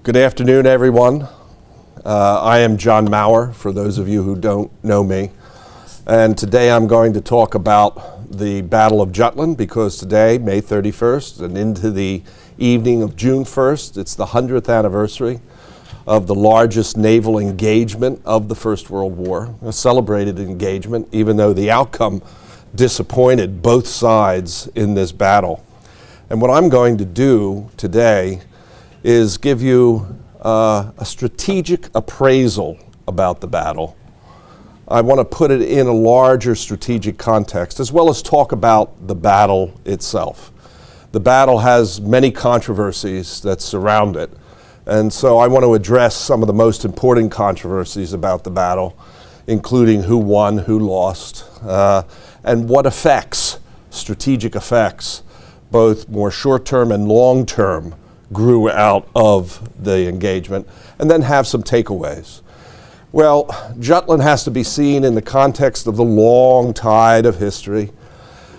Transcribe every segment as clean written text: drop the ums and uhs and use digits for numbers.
Good afternoon, everyone. I am John Maurer, for those of you who don't know me. And today I'm going to talk about the Battle of Jutland, because today, May 31st, and into the evening of June 1st, it's the 100th anniversary of the largest naval engagement of the First World War, a celebrated engagement, even though the outcome disappointed both sides in this battle. And what I'm going to do today is give you a strategic appraisal about the battle. I want to put it in a larger strategic context, as well as talk about the battle itself. The battle has many controversies that surround it, and so I want to address some of the most important controversies about the battle, including who won, who lost, and what effects, strategic effects, both more short-term and long-term, grew out of the engagement, and then have some takeaways. Well, Jutland has to be seen in the context of the long tide of history,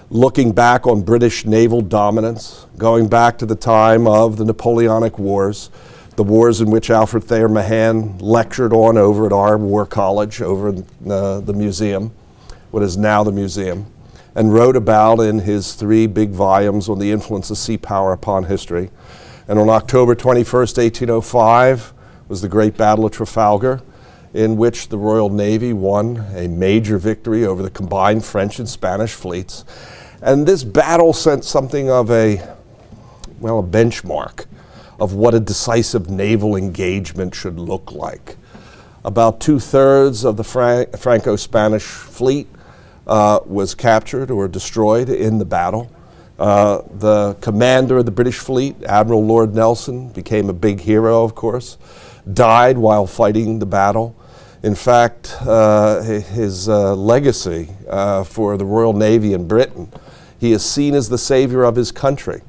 looking back on British naval dominance, going back to the time of the Napoleonic Wars, the wars in which Alfred Thayer Mahan lectured on over at our War College, over in the museum, what is now the museum, and wrote about in his 3 big volumes on the influence of sea power upon history. And on October 21st, 1805, was the Great Battle of Trafalgar, in which the Royal Navy won a major victory over the combined French and Spanish fleets. And this battle sent something of a benchmark of what a decisive naval engagement should look like. About 2/3 of the Franco-Spanish fleet was captured or destroyed in the battle. The commander of the British fleet, Admiral Lord Nelson, became a big hero, of course, died while fighting the battle. In fact, his legacy for the Royal Navy in Britain, he is seen as the savior of his country.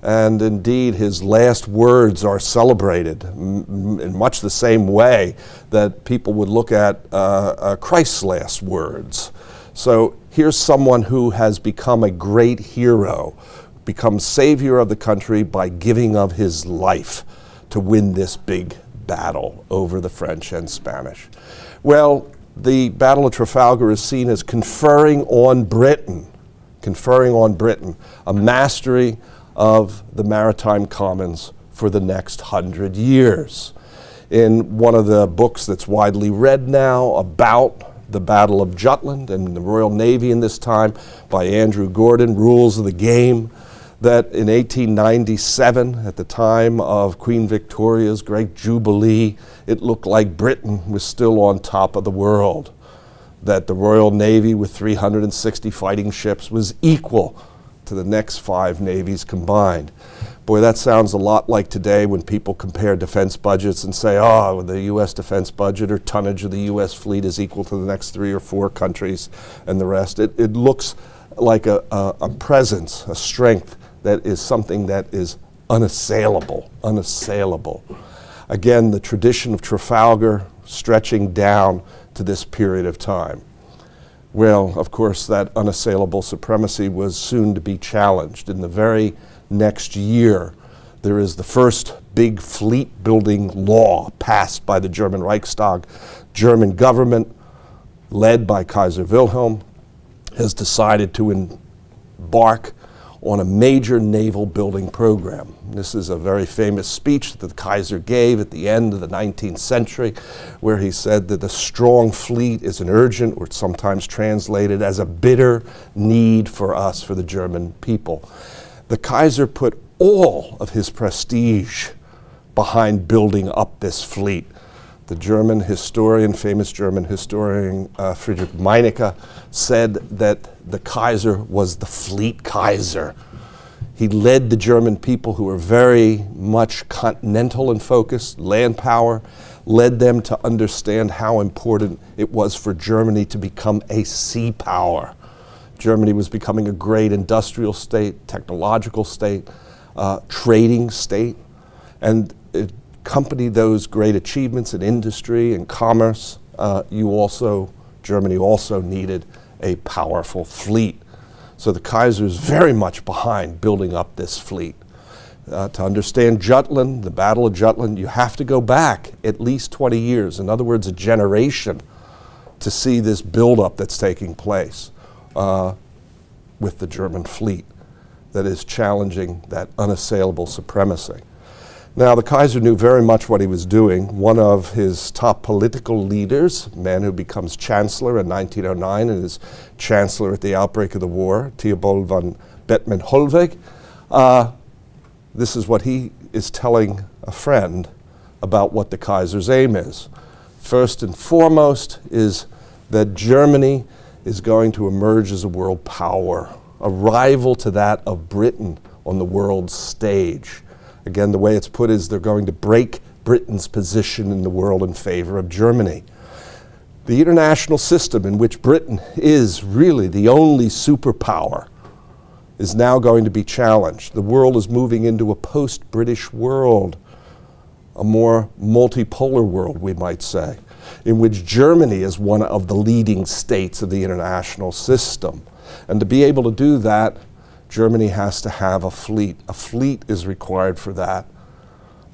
And indeed, his last words are celebrated in much the same way that people would look at Christ's last words. So here's someone who has become a great hero, become savior of the country by giving of his life to win this big battle over the French and Spanish. Well, the Battle of Trafalgar is seen as conferring on Britain, a mastery of the maritime commons for the next 100 years. In one of the books that's widely read now about the Battle of Jutland and the Royal Navy in this time, by Andrew Gordon, Rules of the Game, that in 1897, at the time of Queen Victoria's great jubilee, it looked like Britain was still on top of the world, that the Royal Navy with 360 fighting ships was equal to the next 5 navies combined. Boy, that sounds a lot like today when people compare defense budgets and say, oh, the U.S. defense budget or tonnage of the U.S. fleet is equal to the next 3 or 4 countries and the rest. It looks like a presence, a strength that is something that is unassailable. Again, the tradition of Trafalgar stretching down to this period of time. Well, of course, that unassailable supremacy was soon to be challenged. In the very next year, there is the first big fleet building law passed by the German Reichstag. German government, led by Kaiser Wilhelm, has decided to embark on a major naval building program. This is a very famous speech that the Kaiser gave at the end of the 19th century, where he said that a strong fleet is an urgent, or sometimes translated as a bitter need for us, for the German people. The Kaiser put all of his prestige behind building up this fleet. The German historian, famous German historian Friedrich Meinecke, said that the Kaiser was the fleet Kaiser. He led the German people, who were very much continental in focus, land power, led them to understand how important it was for Germany to become a sea power. Germany was becoming a great industrial state, technological state, trading state, and it accompanied those great achievements in industry and commerce. Germany also needed a powerful fleet. So the Kaiser is very much behind building up this fleet. To understand Jutland, the Battle of Jutland, you have to go back at least 20 years, in other words, a generation, to see this buildup that's taking place with the German fleet that is challenging that unassailable supremacy. Now, the Kaiser knew very much what he was doing. One of his top political leaders, a man who becomes chancellor in 1909 and is chancellor at the outbreak of the war, Theobald von Bethmann-Hollweg, this is what he is telling a friend about what the Kaiser's aim is. First and foremost is that Germany is going to emerge as a world power, a rival to that of Britain on the world stage. Again, the way it's put is they're going to break Britain's position in the world in favor of Germany. The international system in which Britain is really the only superpower is now going to be challenged. The world is moving into a post-British world, a more multipolar world, we might say, in which Germany is one of the leading states of the international system. And to be able to do that, Germany has to have a fleet. A fleet is required for that.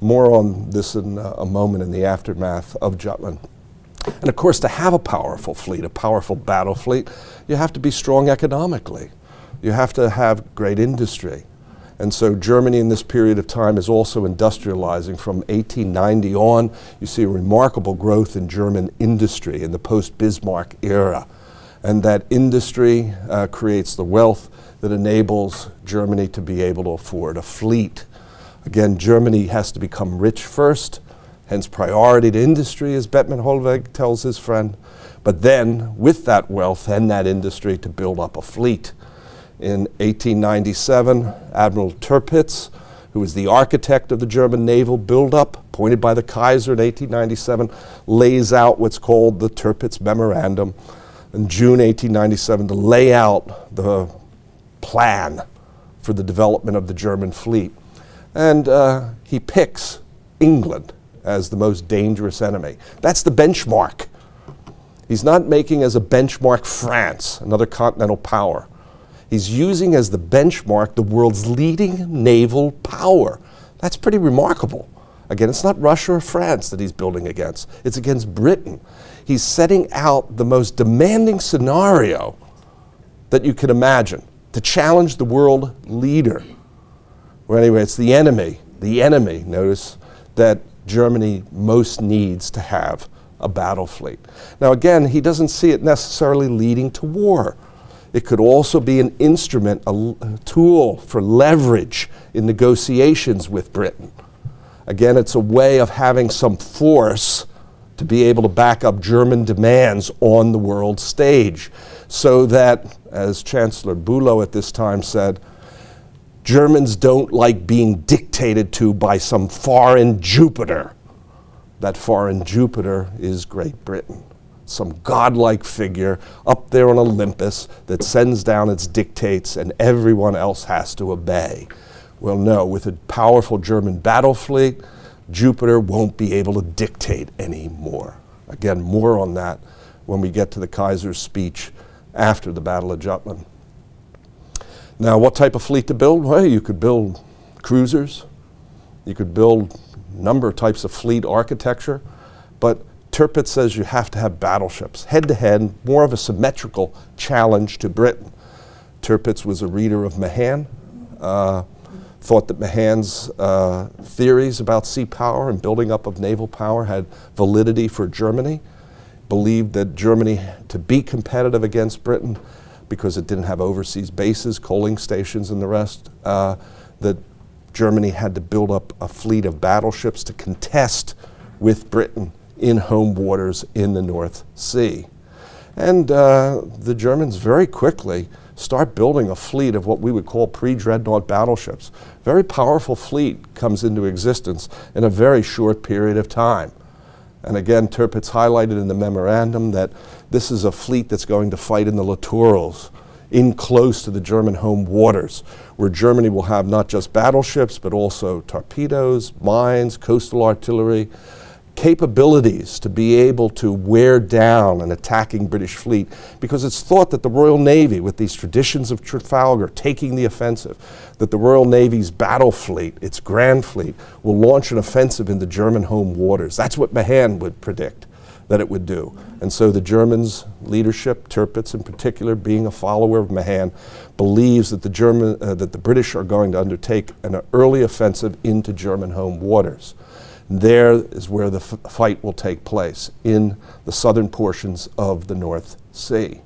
More on this in a moment in the aftermath of Jutland. And of course, to have a powerful fleet, a powerful battle fleet, you have to be strong economically. You have to have great industry. And so Germany in this period of time is also industrializing. From 1890 on, you see a remarkable growth in German industry in the post-Bismarck era. And that industry creates the wealth that enables Germany to be able to afford a fleet. Again, Germany has to become rich first, hence priority to industry, as Bethmann-Hollweg tells his friend, but then with that wealth and that industry to build up a fleet. In 1897, Admiral Tirpitz, who was the architect of the German naval buildup, appointed by the Kaiser in 1897, lays out what's called the Tirpitz Memorandum in June 1897 to lay out the plan for the development of the German fleet. And he picks England as the most dangerous enemy. That's the benchmark. He's not making as a benchmark France, another continental power. He's using as the benchmark the world's leading naval power. That's pretty remarkable. Again, it's not Russia or France that he's building against. It's against Britain. He's setting out the most demanding scenario that you can imagine to challenge the world leader. Well, anyway, it's the enemy, notice, that Germany most needs to have a battle fleet. Now again, he doesn't see it necessarily leading to war. It could also be an instrument, a tool for leverage in negotiations with Britain. Again, it's a way of having some force to be able to back up German demands on the world stage, so that, as Chancellor Bülow at this time said, Germans don't like being dictated to by some foreign Jupiter. That foreign Jupiter is Great Britain, some godlike figure up there on Olympus that sends down its dictates and everyone else has to obey. Well, no, with a powerful German battle fleet, Jupiter won't be able to dictate anymore. Again, more on that when we get to the Kaiser's speech after the Battle of Jutland. Now, what type of fleet to build? Well, you could build cruisers. You could build a number of types of fleet architecture. But Tirpitz says you have to have battleships. Head-to-head, more of a symmetrical challenge to Britain. Tirpitz was a reader of Mahan, thought that Mahan's theories about sea power and building up of naval power had validity for Germany, believed that Germany, to be competitive against Britain, because it didn't have overseas bases, coaling stations and the rest, that Germany had to build up a fleet of battleships to contest with Britain in home waters in the North Sea. And the Germans very quickly start building a fleet of what we would call pre-dreadnought battleships. Very powerful fleet comes into existence in a very short period of time. And again, Tirpitz highlighted in the memorandum that this is a fleet that's going to fight in the littorals, in close to the German home waters, where Germany will have not just battleships, but also torpedoes, mines, coastal artillery, capabilities to be able to wear down an attacking British fleet, because it's thought that the Royal Navy, with these traditions of Trafalgar taking the offensive, that the Royal Navy's battle fleet, its Grand Fleet, will launch an offensive into German home waters. That's what Mahan would predict that it would do. And so the Germans' leadership, Tirpitz in particular, being a follower of Mahan, believes that the British are going to undertake an early offensive into German home waters. There is where the fight will take place, in the southern portions of the North Sea.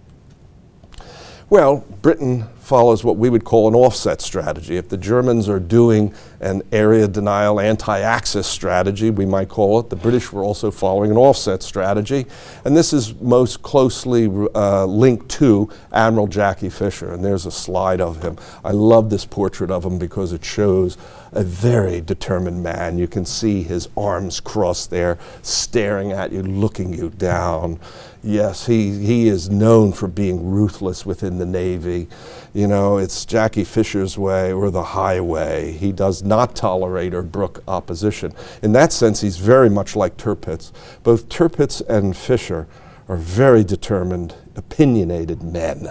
Well, Britain follows what we would call an offset strategy. If the Germans are doing an area denial anti-Axis strategy, we might call it, the British were also following an offset strategy. And this is most closely linked to Admiral Jackie Fisher. And there's a slide of him. I love this portrait of him because it shows a very determined man. You can see his arms crossed there, staring at you, looking you down. Yes, he is known for being ruthless within the Navy. You know, it's Jackie Fisher's way or the highway. He does not tolerate or brook opposition. In that sense, he's very much like Tirpitz. Both Tirpitz and Fisher are very determined, opinionated men.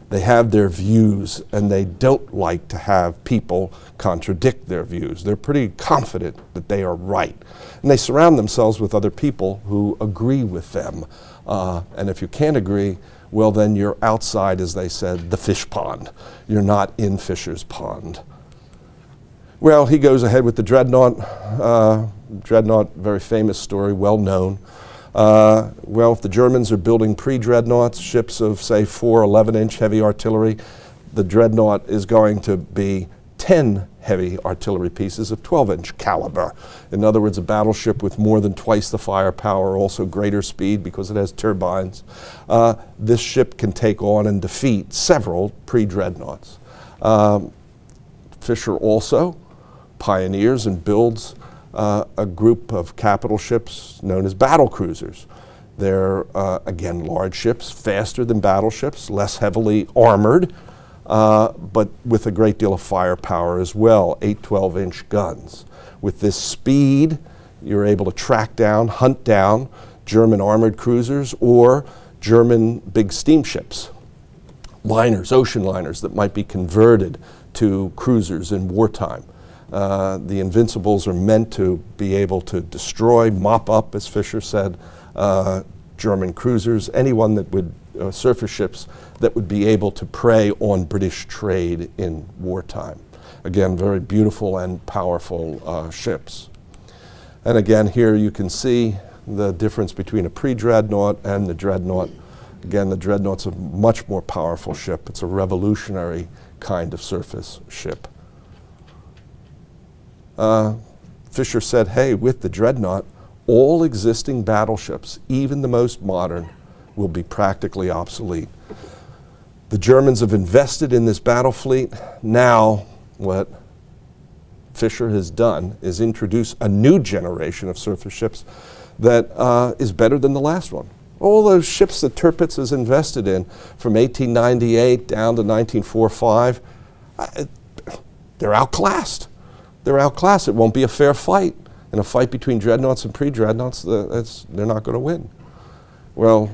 They have their views, and they don't like to have people contradict their views. They're pretty confident that they are right. And they surround themselves with other people who agree with them. And if you can't agree, well, then you're outside, as they said, the fish pond. You're not in Fisher's pond. Well, he goes ahead with the Dreadnought. Dreadnought, very famous story, well known. Well, if the Germans are building pre-Dreadnoughts, ships of, say, 4 11-inch heavy artillery, the Dreadnought is going to be 10 heavy artillery pieces of 12-inch caliber. In other words, a battleship with more than twice the firepower, also greater speed because it has turbines. This ship can take on and defeat several pre-Dreadnoughts. Fisher also pioneers and builds a group of capital ships known as battle cruisers. They're, again, large ships, faster than battleships, less heavily armored, but with a great deal of firepower as well, 8 12-inch guns. With this speed, you're able to track down, hunt down German armored cruisers or German big steamships, liners, ocean liners that might be converted to cruisers in wartime. The Invincibles are meant to be able to destroy, mop up, as Fisher said, German cruisers, anyone that would, surface ships that would be able to prey on British trade in wartime. Again, very beautiful and powerful ships. And again, here you can see the difference between a pre-Dreadnought and the Dreadnought. Again, the Dreadnought's a much more powerful ship. It's a revolutionary kind of surface ship. Fisher said, hey, with the Dreadnought, all existing battleships, even the most modern, will be practically obsolete. The Germans have invested in this battle fleet. Now, what Fisher has done is introduce a new generation of surface ships that is better than the last one. All those ships that Tirpitz has invested in from 1898 down to 1945, they're outclassed. They're outclassed. It won't be a fair fight. In a fight between Dreadnoughts and pre-Dreadnoughts, they're not going to win. Well,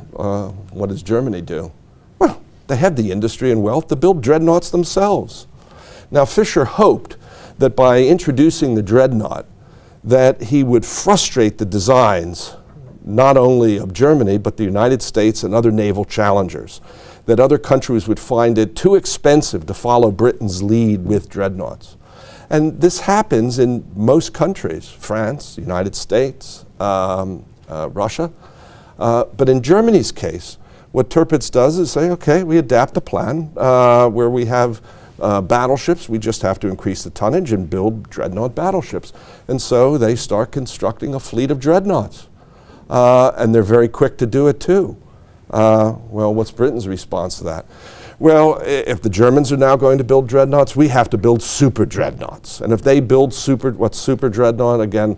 what does Germany do? Well, they have the industry and wealth to build Dreadnoughts themselves. Now, Fisher hoped that by introducing the Dreadnought, that he would frustrate the designs not only of Germany, but the United States and other naval challengers, that other countries would find it too expensive to follow Britain's lead with Dreadnoughts. And this happens in most countries, France, United States, Russia. But in Germany's case, what Tirpitz does is say, okay, we adapt the plan where we have battleships, we just have to increase the tonnage and build Dreadnought battleships. And so they start constructing a fleet of Dreadnoughts. And they're very quick to do it too. Well, what's Britain's response to that? Well, if the Germans are now going to build Dreadnoughts, we have to build super Dreadnoughts. And if they build what's super Dreadnought, again,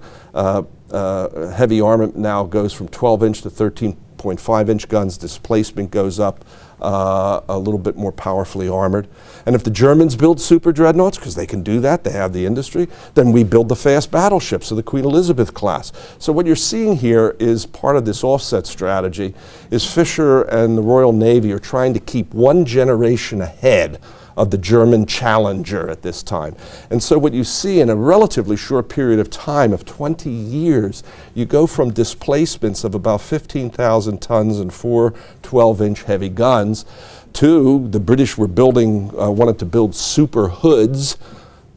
heavy armament now goes from 12-inch to 13.5-inch guns. Displacement goes up a little bit more powerfully armored. And if the Germans build super dreadnoughts, because they can do that, they have the industry, then we build the fast battleships of the Queen Elizabeth class. So what you're seeing here is part of this offset strategy is Fisher and the Royal Navy are trying to keep one generation ahead of the German Challenger at this time. And so what you see in a relatively short period of time of 20 years, you go from displacements of about 15,000 tons and 4 12-inch heavy guns to the British were building, wanted to build super hoods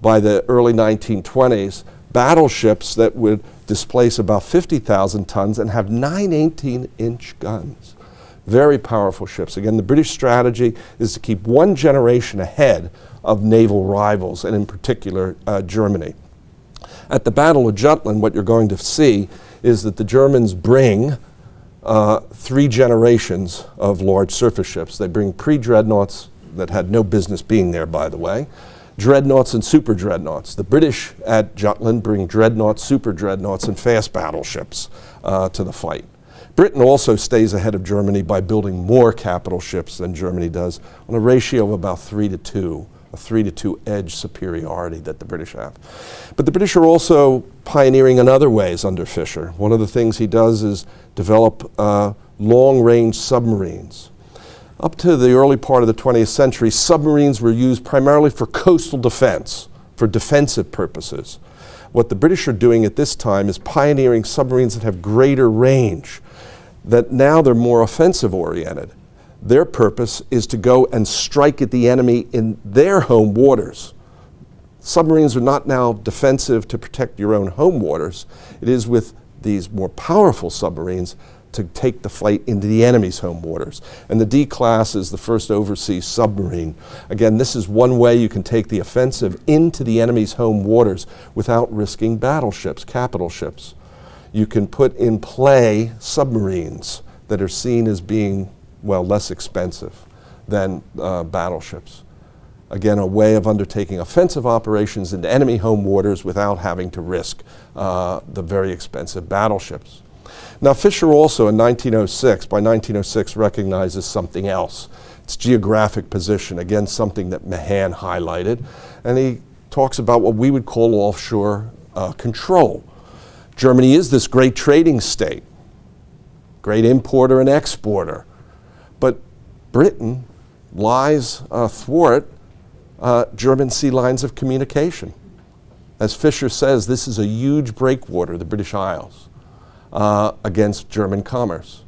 by the early 1920s, battleships that would displace about 50,000 tons and have 9 18-inch guns. Very powerful ships. Again, the British strategy is to keep one generation ahead of naval rivals, and in particular, Germany. At the Battle of Jutland, what you're going to see is that the Germans bring 3 generations of large surface ships. They bring pre-dreadnoughts that had no business being there, by the way, dreadnoughts and super dreadnoughts. The British at Jutland bring dreadnoughts, super dreadnoughts, and fast battleships to the fight. Britain also stays ahead of Germany by building more capital ships than Germany does on a ratio of about 3-to-2, a 3-to-2 edge superiority that the British have. But the British are also pioneering in other ways under Fisher. One of the things he does is develop long-range submarines. Up to the early part of the 20th century, submarines were used primarily for coastal defense, for defensive purposes. What the British are doing at this time is pioneering submarines that have greater range, that now they're more offensive oriented. Their purpose is to go and strike at the enemy in their home waters. Submarines are not now defensive to protect your own home waters. It is with these more powerful submarines to take the fight into the enemy's home waters. And the D class is the first overseas submarine. Again, this is one way you can take the offensive into the enemy's home waters without risking battleships, capital ships. You can put in play submarines that are seen as being, well, less expensive than battleships. Again, a way of undertaking offensive operations into enemy home waters without having to risk the very expensive battleships. Now, Fisher also in 1906, by 1906, recognizes something else. It's geographic position, again, something that Mahan highlighted. And he talks about what we would call offshore control. Germany is this great trading state, great importer and exporter. But Britain lies athwart German sea lines of communication. As Fisher says, this is a huge breakwater, the British Isles, against German commerce.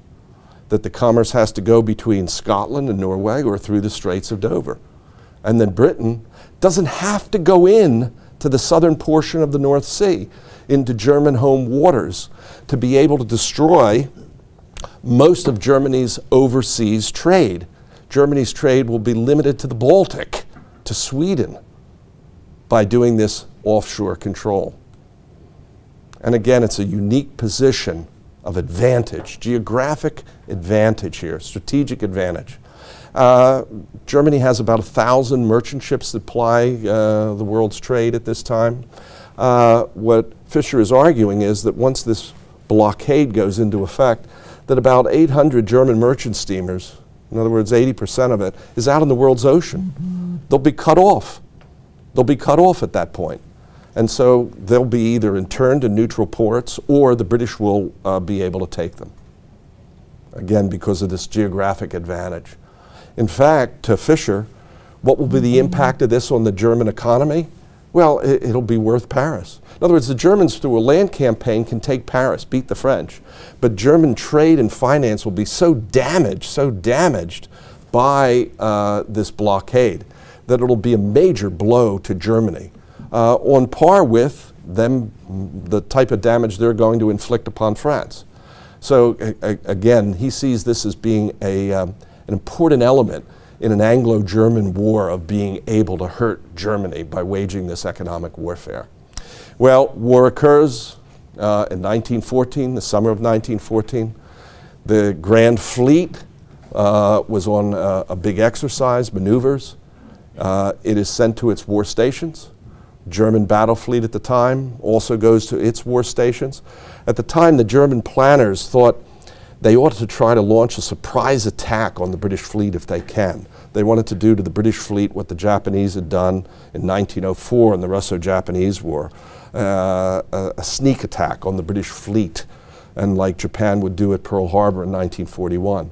That the commerce has to go between Scotland and Norway or through the Straits of Dover. And then Britain doesn't have to go in to the southern portion of the North Sea, into German home waters, to be able to destroy most of Germany's overseas trade. Germany's trade will be limited to the Baltic, to Sweden, by doing this offshore control. And again, it's a unique position of advantage, geographic advantage here, strategic advantage. Germany has about 1,000 merchant ships that ply the world's trade at this time. What Fisher is arguing is that once this blockade goes into effect, that about 800 German merchant steamers, in other words 80% of it, is out in the world's ocean. They'll be cut off. They'll be cut off at that point. And so they'll be either interned in neutral ports or the British will be able to take them. Again, because of this geographic advantage. In fact, to Fisher, what will be the impact of this on the German economy? Well, it'll be worth Paris. In other words, the Germans through a land campaign can take Paris, beat the French. But German trade and finance will be so damaged by this blockade that it'll be a major blow to Germany. On par with them, the type of damage they're going to inflict upon France. So again, he sees this as being an important element in an Anglo-German war of being able to hurt Germany by waging this economic warfare. Well, war occurs in 1914, the summer of 1914. The Grand Fleet was on a big exercise, maneuvers. It is sent to its war stations. German battle fleet at the time also goes to its war stations. At the time, the German planners thought they ought to try to launch a surprise attack on the British fleet if they can. They wanted to do to the British fleet what the Japanese had done in 1904 in the Russo-Japanese War, a sneak attack on the British fleet, and like Japan would do at Pearl Harbor in 1941.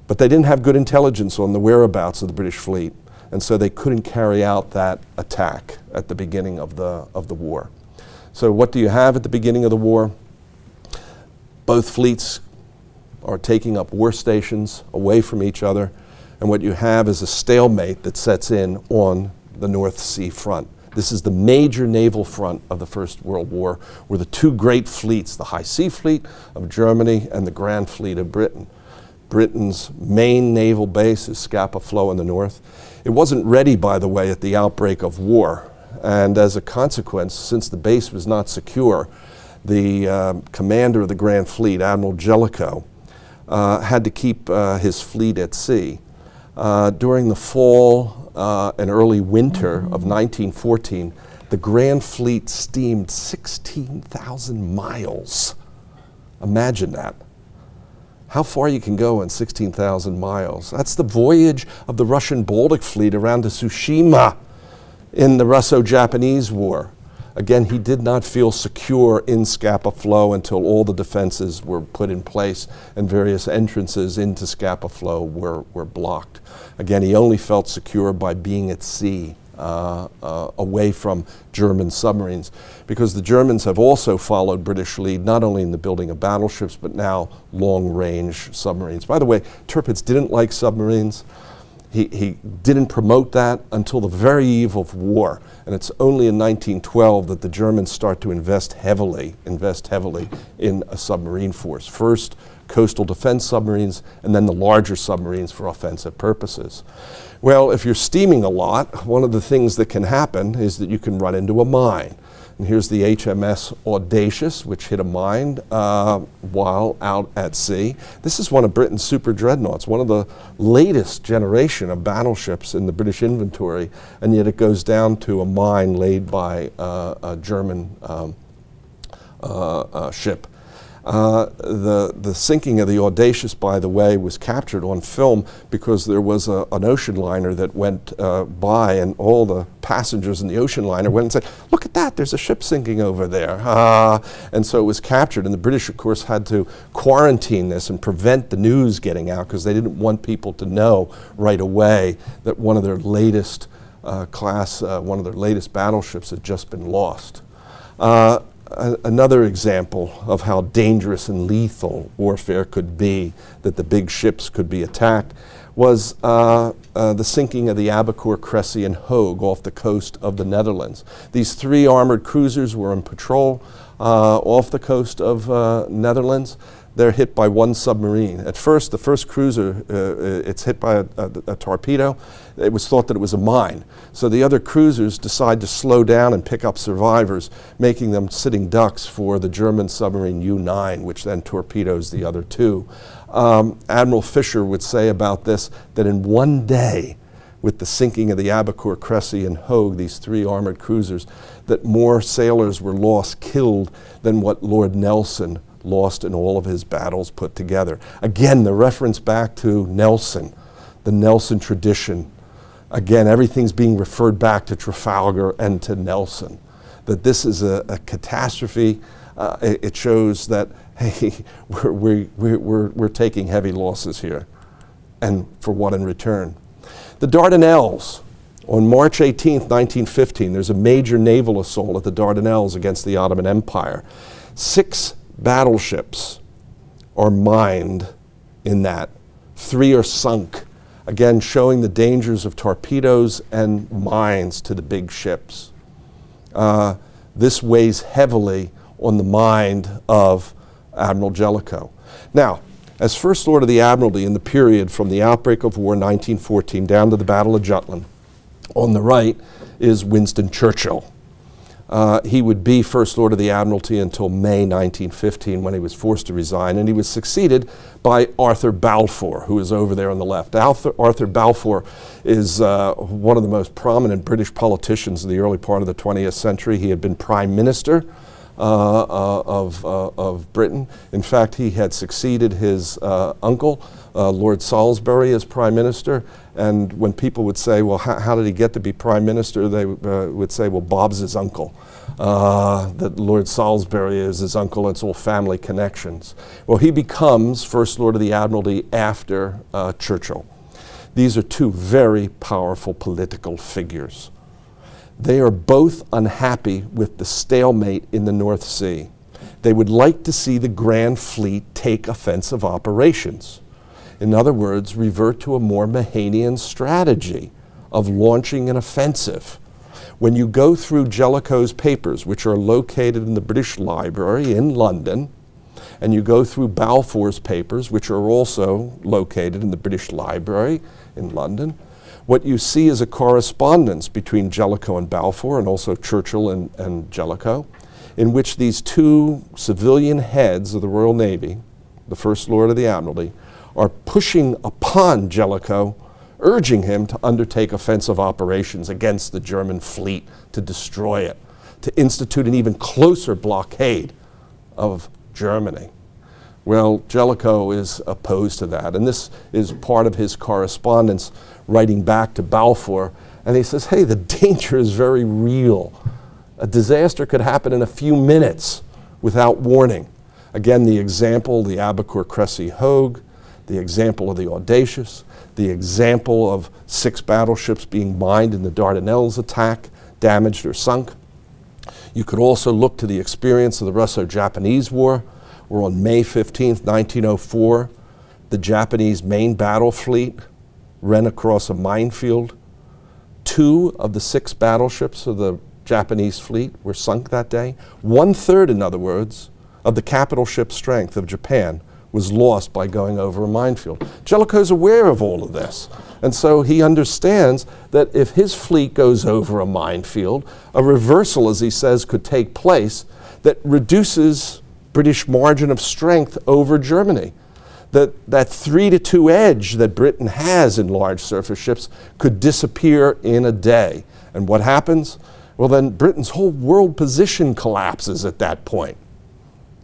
But they didn't have good intelligence on the whereabouts of the British fleet, and so they couldn't carry out that attack at the beginning of the war. So what do you have at the beginning of the war? Both fleets are taking up war stations away from each other, and what you have is a stalemate that sets in on the North Sea front. This is the major naval front of the First World War, where the two great fleets, the High Sea Fleet of Germany and the Grand Fleet of Britain. Britain's main naval base is Scapa Flow in the north. It wasn't ready, by the way, at the outbreak of war, and as a consequence, since the base was not secure, the commander of the Grand Fleet, Admiral Jellicoe, had to keep his fleet at sea. During the fall and early winter of 1914, the Grand Fleet steamed 16,000 miles. Imagine that. How far you can go in 16,000 miles. That's the voyage of the Russian Baltic Fleet around to Tsushima in the Russo-Japanese War. Again, he did not feel secure in Scapa Flow until all the defenses were put in place and various entrances into Scapa Flow were blocked. Again, he only felt secure by being at sea, away from German submarines, because the Germans have also followed British lead, not only in the building of battleships, but now long-range submarines. By the way, Tirpitz didn't like submarines. He didn't promote that until the very eve of war, and it's only in 1912 that the Germans start to invest heavily in a submarine force. First, coastal defense submarines, and then the larger submarines for offensive purposes. Well, if you're steaming a lot, one of the things that can happen is that you can run into a mine. And here's the HMS Audacious, which hit a mine while out at sea. This is one of Britain's super dreadnoughts, one of the latest generation of battleships in the British inventory, and yet it goes down to a mine laid by a German ship. The sinking of the Audacious, by the way, was captured on film because there was an ocean liner that went by, and all the passengers in the ocean liner went and said, "Look at that, there's a ship sinking over there." And so it was captured, and the British, of course, had to quarantine this and prevent the news getting out because they didn't want people to know right away that one of their latest one of their latest battleships had just been lost. Another example of how dangerous and lethal warfare could be, that the big ships could be attacked, was the sinking of the Abacoor, Cressy, and Hogue off the coast of the Netherlands. These three armored cruisers were in patrol off the coast of Netherlands. They're hit by one submarine. At first, the first cruiser, it's hit by a torpedo. It was thought that it was a mine. So the other cruisers decide to slow down and pick up survivors, making them sitting ducks for the German submarine U-9, which then torpedoes the other two. Admiral Fisher would say about this that in one day, with the sinking of the Abacoor, Cressy, and Hogue, these three armored cruisers, that more sailors were lost, killed, than what Lord Nelson lost in all of his battles put together. Again, the reference back to Nelson, the Nelson tradition. Again, everything's being referred back to Trafalgar and to Nelson. That this is a catastrophe. It shows that, hey, we're taking heavy losses here. And for what in return? The Dardanelles. On March 18th, 1915, there's a major naval assault at the Dardanelles against the Ottoman Empire. 6 battleships are mined in that. 3 are sunk, again showing the dangers of torpedoes and mines to the big ships. This weighs heavily on the mind of Admiral Jellicoe. Now, as First Lord of the Admiralty in the period from the outbreak of war 1914 down to the Battle of Jutland, on the right is Winston Churchill. He would be First Lord of the Admiralty until May 1915 when he was forced to resign, and he was succeeded by Arthur Balfour, who is over there on the left. Arthur Balfour is one of the most prominent British politicians in the early part of the 20th century. He had been Prime Minister of Britain. In fact, he had succeeded his uncle, Lord Salisbury, as Prime Minister. And when people would say, well, how did he get to be Prime Minister? They would say, well, Bob's his uncle. That Lord Salisbury is his uncle. It's all family connections. Well, he becomes First Lord of the Admiralty after Churchill. These are two very powerful political figures. They are both unhappy with the stalemate in the North Sea. They would like to see the Grand Fleet take offensive operations. In other words, revert to a more Mahanian strategy of launching an offensive. When you go through Jellicoe's papers, which are located in the British Library in London, and you go through Balfour's papers, which are also located in the British Library in London, what you see is a correspondence between Jellicoe and Balfour, and also Churchill and Jellicoe, in which these two civilian heads of the Royal Navy, the First Lord of the Admiralty, are pushing upon Jellicoe, urging him to undertake offensive operations against the German fleet, to destroy it, to institute an even closer blockade of Germany. Well, Jellicoe is opposed to that, and this is part of his correspondence writing back to Balfour, and he says, hey, the danger is very real. A disaster could happen in a few minutes without warning. Again, the example, the Abercourt Cressy Hogue, the example of the Audacious, the example of 6 battleships being mined in the Dardanelles attack, damaged or sunk. You could also look to the experience of the Russo-Japanese War, where on May 15th, 1904, the Japanese main battle fleet ran across a minefield. 2 of the 6 battleships of the Japanese fleet were sunk that day. 1/3, in other words, of the capital ship strength of Japan was lost by going over a minefield. Jellicoe's aware of all of this, and so he understands that if his fleet goes over a minefield, a reversal, as he says, could take place that reduces British margin of strength over Germany. That 3-2 edge that Britain has in large surface ships could disappear in a day. And what happens? Well, then Britain's whole world position collapses at that point.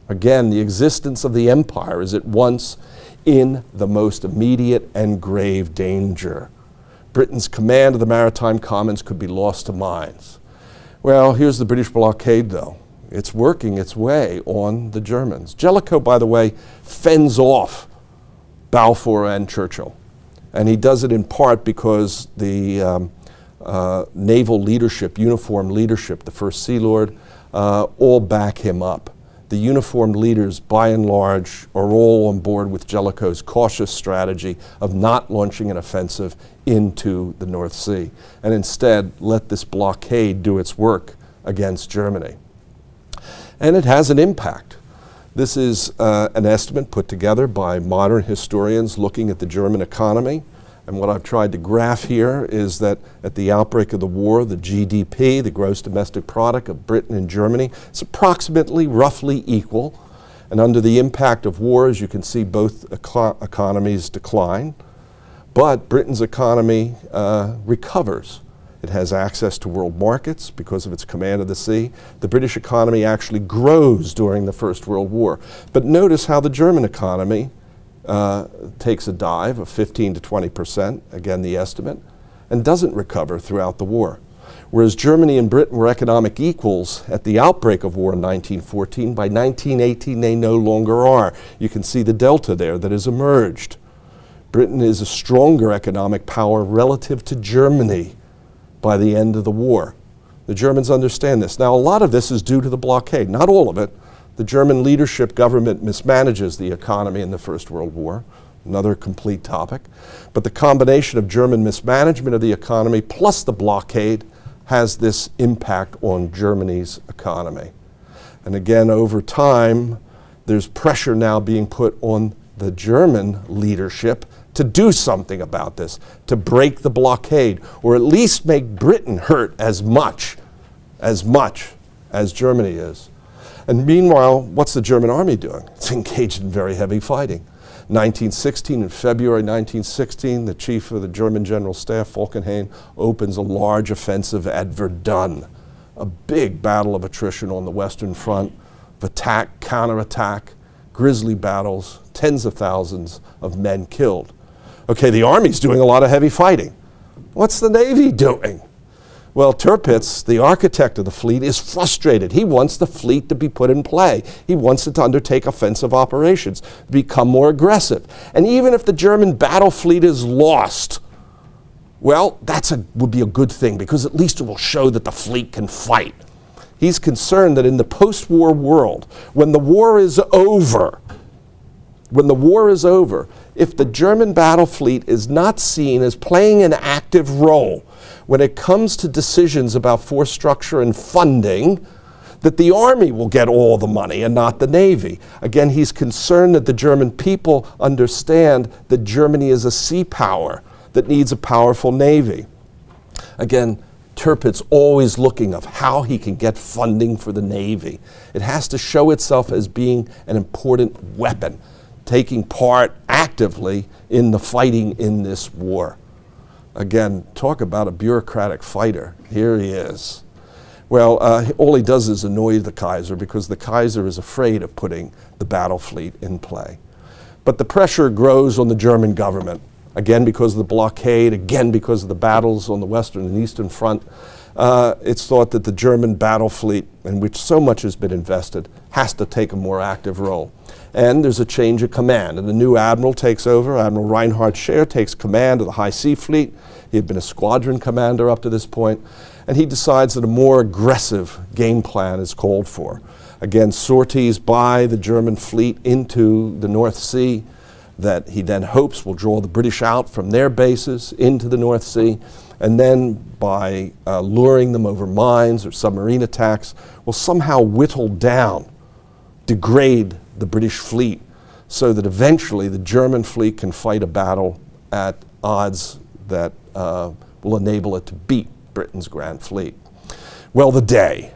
Again, the existence of the empire is at once in the most immediate and grave danger. Britain's command of the maritime commons could be lost to mines. Well, here's the British blockade, though. It's working its way on the Germans. Jellicoe, by the way, fends off Balfour and Churchill. And he does it in part because the naval leadership, uniformed leadership, the First Sea Lord, all back him up. The uniformed leaders, by and large, are all on board with Jellicoe's cautious strategy of not launching an offensive into the North Sea, and instead let this blockade do its work against Germany. And it has an impact. This is an estimate put together by modern historians looking at the German economy. And what I've tried to graph here is that at the outbreak of the war, the GDP, the gross domestic product of Britain and Germany, is approximately roughly equal. And under the impact of war, as you can see, both economies decline. But Britain's economy recovers. It has access to world markets because of its command of the sea. The British economy actually grows during the First World War. But notice how the German economy takes a dive of 15 to 20%, again the estimate, and doesn't recover throughout the war. Whereas Germany and Britain were economic equals at the outbreak of war in 1914, by 1918 they no longer are. You can see the delta there that has emerged. Britain is a stronger economic power relative to Germany by the end of the war. The Germans understand this. Now, a lot of this is due to the blockade, not all of it. The German leadership government mismanages the economy in the First World War, another complete topic. But the combination of German mismanagement of the economy plus the blockade has this impact on Germany's economy. And again, over time, there's pressure now being put on the German leadership to do something about this, to break the blockade, or at least make Britain hurt as much as Germany is. And meanwhile, what's the German army doing? It's engaged in very heavy fighting. In February 1916, the chief of the German General Staff, Falkenhayn, opens a large offensive at Verdun, a big battle of attrition on the Western Front, of attack, counterattack, grisly battles, tens of thousands of men killed. Okay, the Army's doing a lot of heavy fighting. What's the Navy doing? Well, Tirpitz, the architect of the fleet, is frustrated. He wants the fleet to be put in play. He wants it to undertake offensive operations, become more aggressive. And even if the German battle fleet is lost, well, would be a good thing, because at least it will show that the fleet can fight. He's concerned that in the post-war world, when the war is over, if the German battle fleet is not seen as playing an active role when it comes to decisions about force structure and funding, that the Army will get all the money and not the Navy. Again, he's concerned that the German people understand that Germany is a sea power that needs a powerful Navy. Again, Tirpitz always looking of how he can get funding for the Navy. It has to show itself as being an important weapon, taking part actively in the fighting in this war. Again, talk about a bureaucratic fighter. Here he is. Well, all he does is annoy the Kaiser, because the Kaiser is afraid of putting the battle fleet in play. But the pressure grows on the German government, again because of the blockade, again because of the battles on the Western and Eastern Front. It's thought that the German battle fleet, in which so much has been invested, has to take a more active role. And there's a change of command, and the new admiral takes over. Admiral Reinhard Scheer takes command of the High Sea Fleet. He had been a squadron commander up to this point, and he decides that a more aggressive game plan is called for. Again, sorties by the German fleet into the North Sea that he then hopes will draw the British out from their bases into the North Sea, and then by luring them over mines or submarine attacks, will somehow whittle down, degrade the British fleet, so that eventually the German fleet can fight a battle at odds that will enable it to beat Britain's Grand Fleet. Well, the day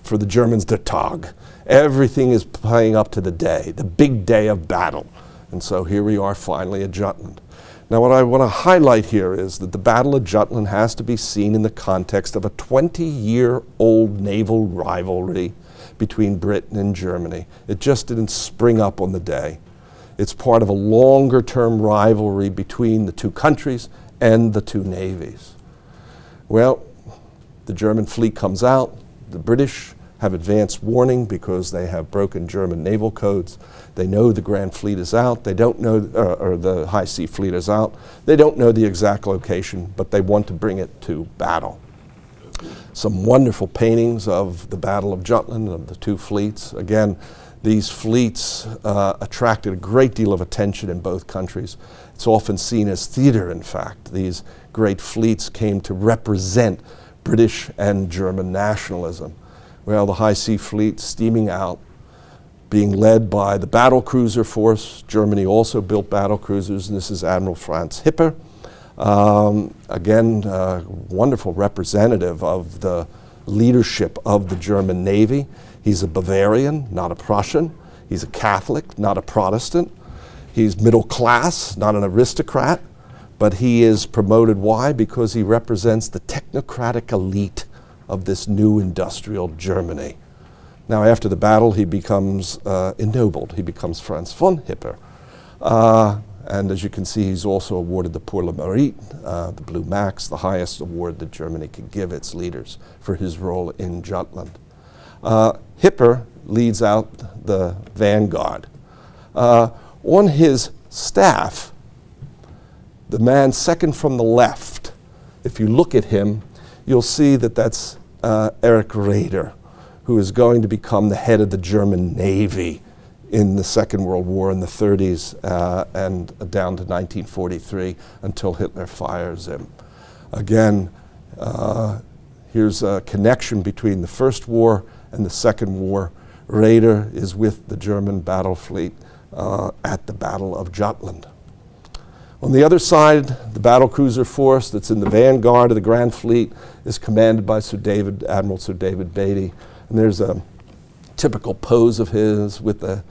for the Germans, der Tag. Everything is playing up to the day, the big day of battle. And so here we are finally at Jutland. Now, what I want to highlight here is that the Battle of Jutland has to be seen in the context of a 20-year-old naval rivalry between Britain and Germany. It just didn't spring up on the day. It's part of a longer-term rivalry between the two countries and the two navies. Well, the German fleet comes out. The British have advance warning because they have broken German naval codes. They know the Grand Fleet is out. They don't know, or the High Sea Fleet is out. They don't know the exact location, but they want to bring it to battle. Some wonderful paintings of the Battle of Jutland, of the two fleets. Again, these fleets attracted a great deal of attention in both countries. It's often seen as theater, in fact. These great fleets came to represent British and German nationalism. Well, the High Sea Fleet steaming out, being led by the battle cruiser force. Germany also built battle cruisers, and this is Admiral Franz Hipper. Again, wonderful representative of the leadership of the German Navy. He's a Bavarian, not a Prussian. He's a Catholic, not a Protestant. He's middle class, not an aristocrat, but he is promoted. Why? Because he represents the technocratic elite of this new industrial Germany. Now, after the battle, he becomes ennobled. He becomes Franz von Hipper. And as you can see, he's also awarded the Pour le Mérite, the Blue Max, the highest award that Germany could give its leaders for his role in Jutland. Hipper leads out the vanguard. On his staff, the man second from the left, if you look at him, you'll see that that's Erich Raeder, who is going to become the head of the German Navy in the Second World War in the 30s and down to 1943 until Hitler fires him. Again, here's a connection between the First War and the Second War. Raeder is with the German battle fleet at the Battle of Jutland. On the other side, the battle cruiser force that's in the vanguard of the Grand Fleet is commanded by Admiral Sir David Beatty. And there's a typical pose of his with a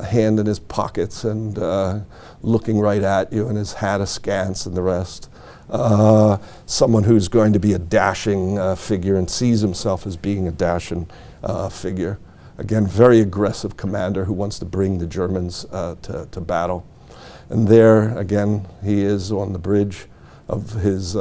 hand in his pockets and looking right at you, and his hat askance and the rest. someone who's going to be a dashing figure and sees himself as being a dashing figure. Again, very aggressive commander who wants to bring the Germans to battle. And there, again, he is on the bridge of his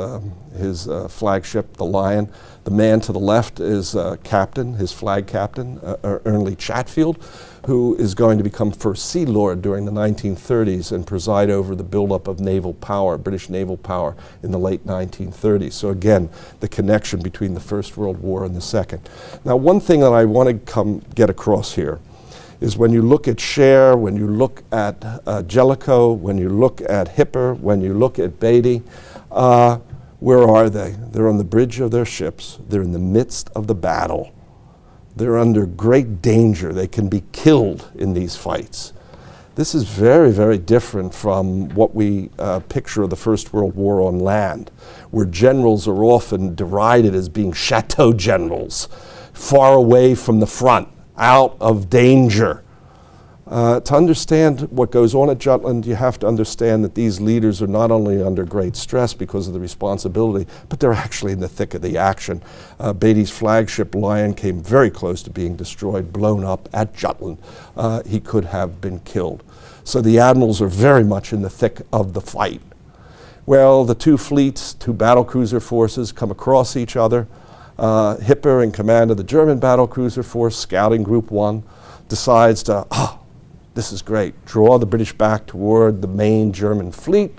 flagship, the Lion. The man to the left is captain, his flag captain, Ernley Chatfield, who is going to become First Sea Lord during the 1930s and preside over the buildup of naval power, British naval power, in the late 1930s. So again, the connection between the First World War and the Second. Now, one thing that I want to get across here is when you look at Scheer, when you look at Jellicoe, when you look at Hipper, when you look at Beatty, where are they? They're on the bridge of their ships. They're in the midst of the battle. They're under great danger. They can be killed in these fights. This is very, very different from what we picture of the First World War on land, where generals are often derided as being chateau generals, far away from the front, out of danger. To understand what goes on at Jutland, you have to understand that these leaders are not only under great stress because of the responsibility, but they're actually in the thick of the action. Beatty's flagship Lion came very close to being destroyed, blown up at Jutland. He could have been killed. So the admirals are very much in the thick of the fight. Well, the two fleets, two battlecruiser forces come across each other. Hipper, in command of the German battlecruiser force, scouting Group 1, decides to, this is great, draw the British back toward the main German fleet.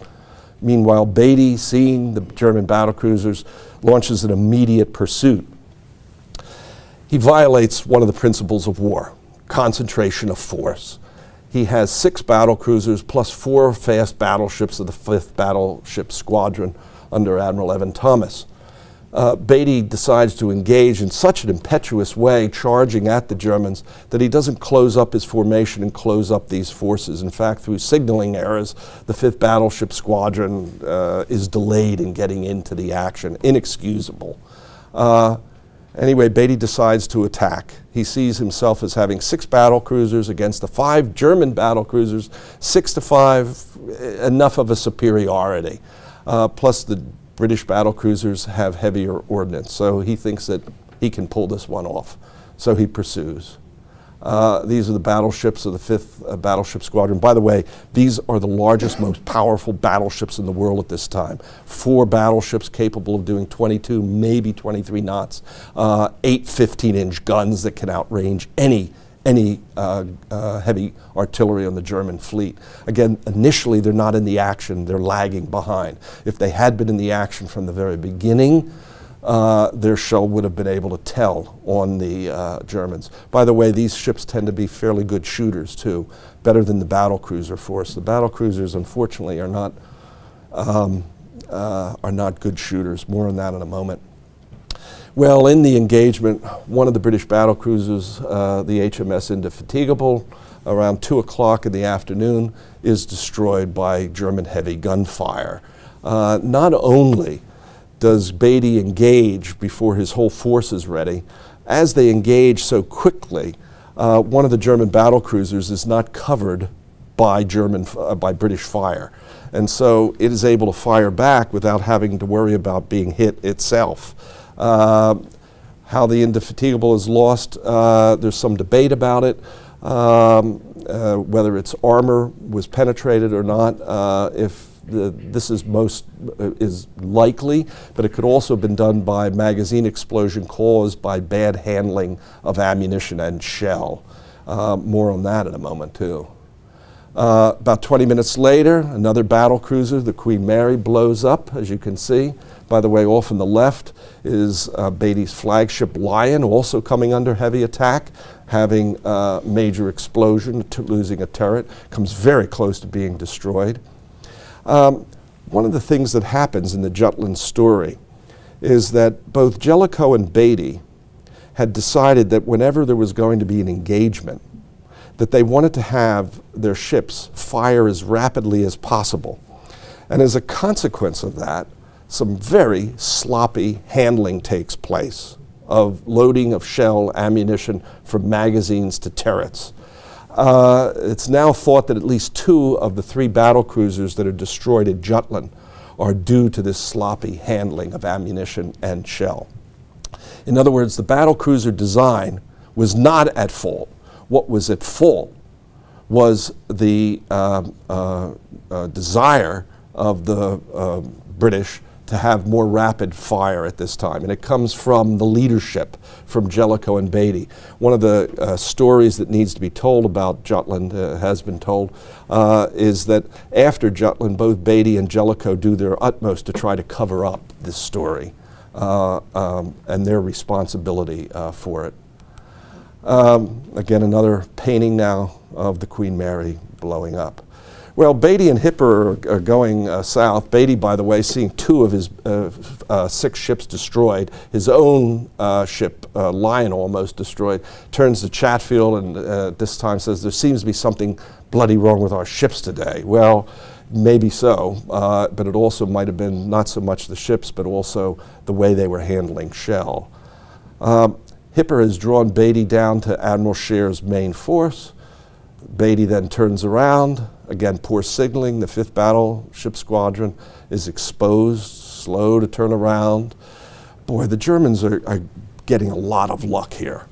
Meanwhile, Beatty, seeing the German battlecruisers, launches an immediate pursuit. He violates one of the principles of war, concentration of force. He has 6 battlecruisers plus 4 fast battleships of the 5th Battleship Squadron under Admiral Evan Thomas. Beatty decides to engage in such an impetuous way, charging at the Germans, that he doesn't close up his formation and close up these forces. In fact, through signaling errors, the 5th Battleship Squadron is delayed in getting into the action. Inexcusable. Anyway, Beatty decides to attack. He sees himself as having 6 battlecruisers against the 5 German battlecruisers, 6 to 5, enough of a superiority. Plus the British battlecruisers have heavier ordnance, so he thinks that he can pull this one off. So he pursues. These are the battleships of the 5th Battleship Squadron. By the way, these are the largest, most powerful battleships in the world at this time. 4 battleships capable of doing 22, maybe 23 knots. 8 15-inch guns that can outrange any heavy artillery on the German fleet. Again, initially they're not in the action, they're lagging behind. If they had been in the action from the very beginning, their shell would have been able to tell on the Germans. By the way, these ships tend to be fairly good shooters too, better than the battlecruiser force. The battlecruisers, unfortunately, are not good shooters. More on that in a moment. Well, in the engagement, one of the British battlecruisers, the HMS Indefatigable, around 2 o'clock in the afternoon, is destroyed by German heavy gunfire. Not only does Beatty engage before his whole force is ready, as they engage so quickly, one of the German battlecruisers is not covered by British fire. And so it is able to fire back without having to worry about being hit itself. How the Indefatigable is lost, there's some debate about it, whether its armor was penetrated or not. This is likely, but it could also have been done by magazine explosion caused by bad handling of ammunition and shell. More on that in a moment too. About 20 minutes later, another battlecruiser, the Queen Mary, blows up, as you can see. By the way, off on the left is Beatty's flagship Lion, also coming under heavy attack, having a major explosion, losing a turret, comes very close to being destroyed. One of the things that happens in the Jutland story is that both Jellicoe and Beatty had decided that whenever there was going to be an engagement, that they wanted to have their ships fire as rapidly as possible. And as a consequence of that, some very sloppy handling takes place of loading of shell ammunition from magazines to turrets. It's now thought that at least 2 of the 3 battlecruisers that are destroyed at Jutland are due to this sloppy handling of ammunition and shell. In other words, the battlecruiser design was not at fault. What was at fault was the desire of the British to have more rapid fire at this time. And it comes from the leadership, from Jellicoe and Beatty. One of the stories that needs to be told about Jutland, has been told, is that after Jutland, both Beatty and Jellicoe do their utmost to try to cover up this story and their responsibility for it. Again, another painting now of the Queen Mary blowing up. Well, Beatty and Hipper are going south. Beatty, by the way, seeing 2 of his 6 ships destroyed, his own ship, Lion, almost destroyed, turns to Chatfield and this time says, there seems to be something bloody wrong with our ships today. Well, maybe so, but it also might have been not so much the ships, but also the way they were handling shell. Hipper has drawn Beatty down to Admiral Scheer's main force. Beatty then turns around. Again, poor signaling. The 5th Battleship Squadron is exposed, slow to turn around. Boy, the Germans are getting a lot of luck here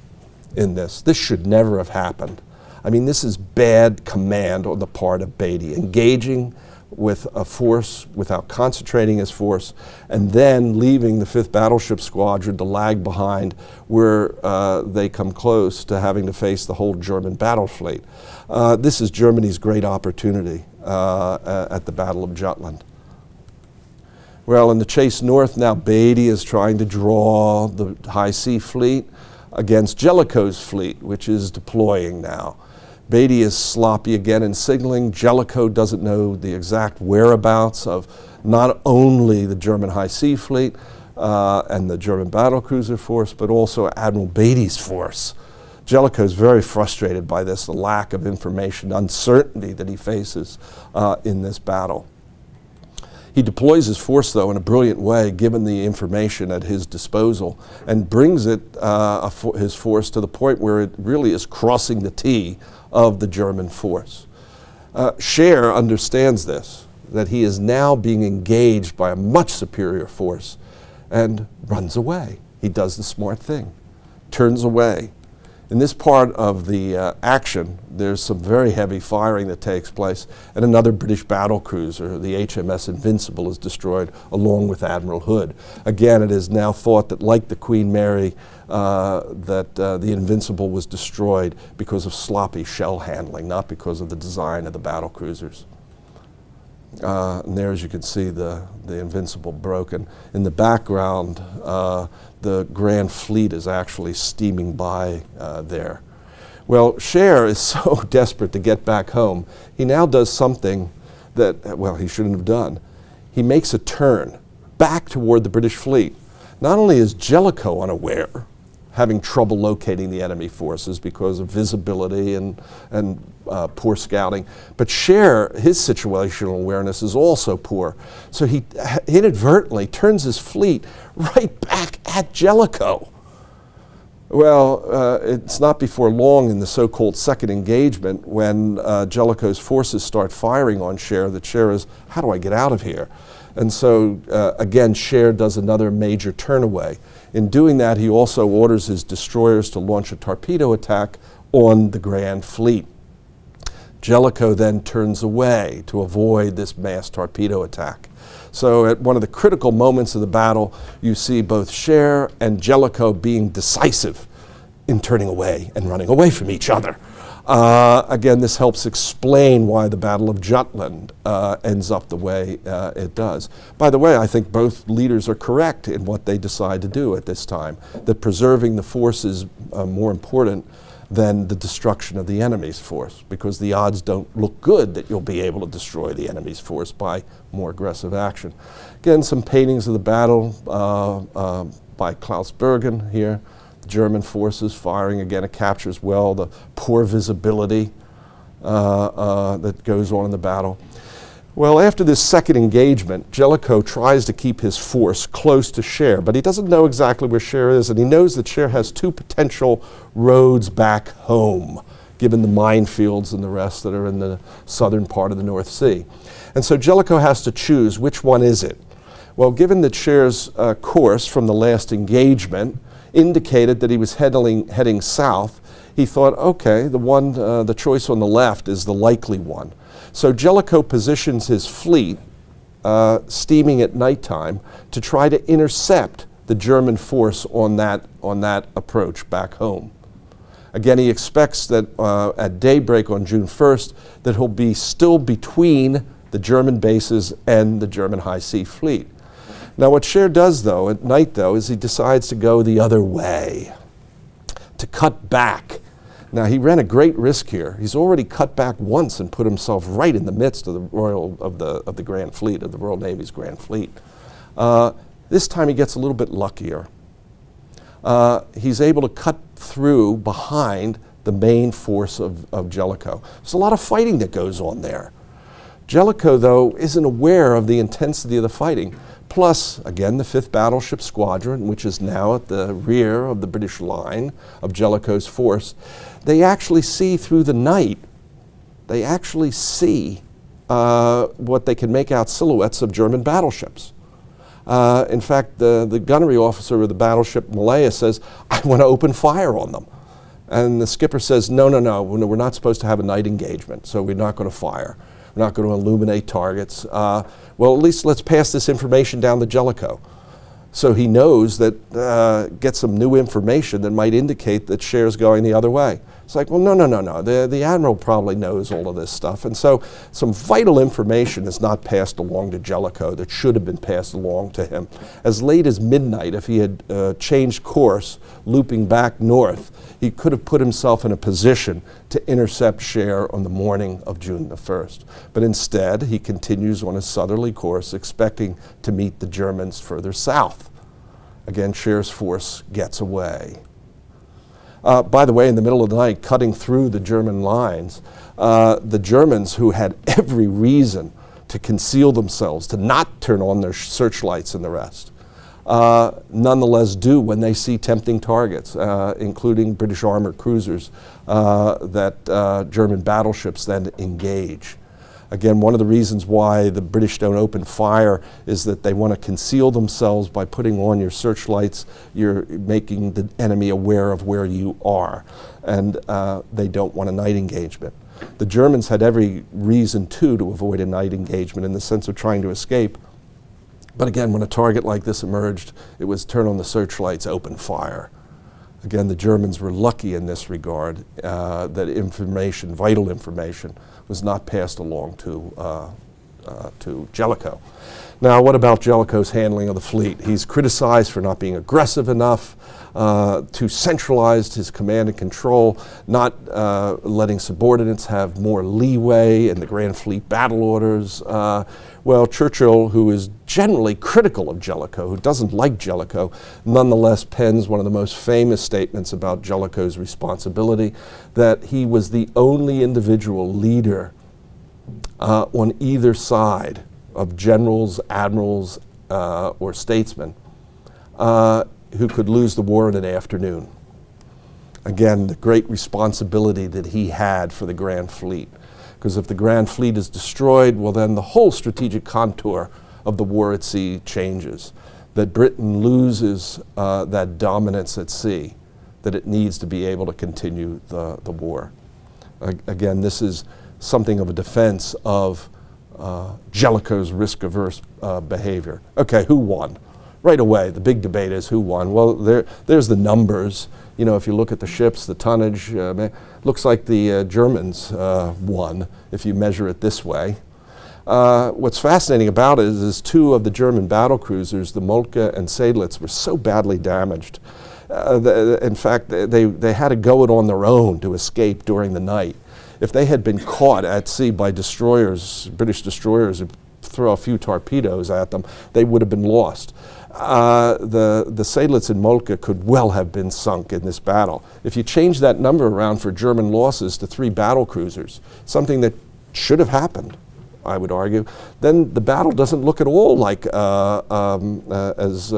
in this. This should never have happened. I mean, this is bad command on the part of Beatty, engaging with a force without concentrating his force, and then leaving the 5th Battleship Squadron to lag behind where they come close to having to face the whole German battle fleet. This is Germany's great opportunity at the Battle of Jutland. Well, in the chase north now, Beatty is trying to draw the high sea fleet against Jellicoe's fleet, which is deploying now. Beatty is sloppy again in signaling. Jellicoe doesn't know the exact whereabouts of not only the German high sea fleet and the German battlecruiser force, but also Admiral Beatty's force. Jellicoe is very frustrated by this, the lack of information, uncertainty that he faces in this battle. He deploys his force, though, in a brilliant way, given the information at his disposal, and brings it, his force to the point where it really is crossing the T of the German force. Scheer understands this, that he is now being engaged by a much superior force, and runs away. He does the smart thing, turns away. In this part of the action, there's some very heavy firing that takes place, and another British battlecruiser, the HMS Invincible, is destroyed along with Admiral Hood. Again, it is now thought that, like the Queen Mary, the Invincible was destroyed because of sloppy shell handling, not because of the design of the battlecruisers. And there, as you can see, the Invincible broken. In the background, the Grand Fleet is actually steaming by there. Well, Scheer is so desperate to get back home, he now does something that, well, he shouldn't have done. He makes a turn back toward the British fleet. Not only is Jellicoe unaware, having trouble locating the enemy forces because of visibility and poor scouting, but Scheer, his situational awareness is also poor. So he inadvertently turns his fleet right back at Jellicoe. Well, it's not before long in the so-called second engagement when Jellicoe's forces start firing on Scheer that Scheer is, how do I get out of here? And so, again, Scheer does another major turnaway. In doing that, he also orders his destroyers to launch a torpedo attack on the Grand Fleet. Jellicoe then turns away to avoid this mass torpedo attack. So at one of the critical moments of the battle, you see both Scheer and Jellicoe being decisive in turning away and running away from each other. Again, this helps explain why the Battle of Jutland ends up the way it does. By the way, I think both leaders are correct in what they decide to do at this time, that preserving the force is more important than the destruction of the enemy's force, because the odds don't look good that you'll be able to destroy the enemy's force by more aggressive action. Again, some paintings of the battle by Klaus Bergen here. German forces firing. Again, it captures well the poor visibility that goes on in the battle. Well, after this second engagement, Jellicoe tries to keep his force close to Scheer, but he doesn't know exactly where Scheer is, and he knows that Scheer has two potential roads back home. given the minefields and the rest that are in the southern part of the North Sea. And so Jellicoe has to choose which one is it. Well, given that Scheer's course from the last engagement indicated that he was heading south, he thought, okay, the choice on the left is the likely one. So Jellicoe positions his fleet, steaming at nighttime, to try to intercept the German force on that approach back home. Again, he expects that at daybreak on June 1st that he'll be still between the German bases and the German high sea fleet. Now what Scheer does though, at night though, is he decides to go the other way, to cut back. Now he ran a great risk here. He's already cut back once and put himself right in the midst of the Grand Fleet, of the Royal Navy's Grand Fleet. This time he gets a little bit luckier. He's able to cut through behind the main force of Jellicoe. There's a lot of fighting that goes on there. Jellicoe, though, isn't aware of the intensity of the fighting. Plus, again, the 5th Battleship Squadron, which is now at the rear of the British line of Jellicoe's force, they actually see through the night, they actually see what they can make out silhouettes of German battleships. In fact, the gunnery officer of the battleship Malaya says, I want to open fire on them. And the skipper says, no, we're not supposed to have a night engagement, so we're not going to fire. We're not going to illuminate targets. Well, at least let's pass this information down to Jellicoe. So he knows that, get some new information that might indicate that Scheer's going the other way. It's like, well, no. The Admiral probably knows all of this stuff. And so some vital information is not passed along to Jellicoe that should have been passed along to him. As late as midnight, if he had changed course, looping back north, he could have put himself in a position to intercept Scheer on the morning of June the 1st. But instead, he continues on his southerly course, expecting to meet the Germans further south. Again, Scheer's force gets away. By the way, in the middle of the night, cutting through the German lines, the Germans, who had every reason to conceal themselves, to not turn on their searchlights and the rest, nonetheless do when they see tempting targets, including British armored cruisers that German battleships then engage. Again, one of the reasons why the British don't open fire is that they want to conceal themselves by putting on your searchlights. You're making the enemy aware of where you are, and they don't want a night engagement. The Germans had every reason to avoid a night engagement in the sense of trying to escape. But again, when a target like this emerged, it was turn on the searchlights, open fire. Again, the Germans were lucky in this regard that information, vital information, was not passed along to Jellicoe. Now, what about Jellicoe's handling of the fleet? He's criticized for not being aggressive enough, too centralized his command and control, not letting subordinates have more leeway in the Grand Fleet battle orders. Well, Churchill, who is generally critical of Jellicoe, who doesn't like Jellicoe, nonetheless pens one of the most famous statements about Jellicoe's responsibility, that he was the only individual leader on either side of generals, admirals, or statesmen who could lose the war in an afternoon. Again, the great responsibility that he had for the Grand Fleet. Because if the Grand Fleet is destroyed, well then the whole strategic contour of the war at sea changes. That Britain loses that dominance at sea that it needs to be able to continue the war. Again, this is something of a defense of Jellicoe's risk-averse behavior. Okay, who won? Right away, the big debate is who won. Well, there's the numbers. You know, if you look at the ships, the tonnage, looks like the Germans won, if you measure it this way. What's fascinating about it is two of the German battle cruisers, the Moltke and Seydlitz, were so badly damaged. In fact, they had to go it on their own to escape during the night. If they had been caught at sea by destroyers, British destroyers, who throw a few torpedoes at them, they would have been lost. The Seydlitz and Moltke could well have been sunk in this battle. If you change that number around for German losses to 3 battle cruisers, something that should have happened, I would argue, then the battle doesn't look at all like as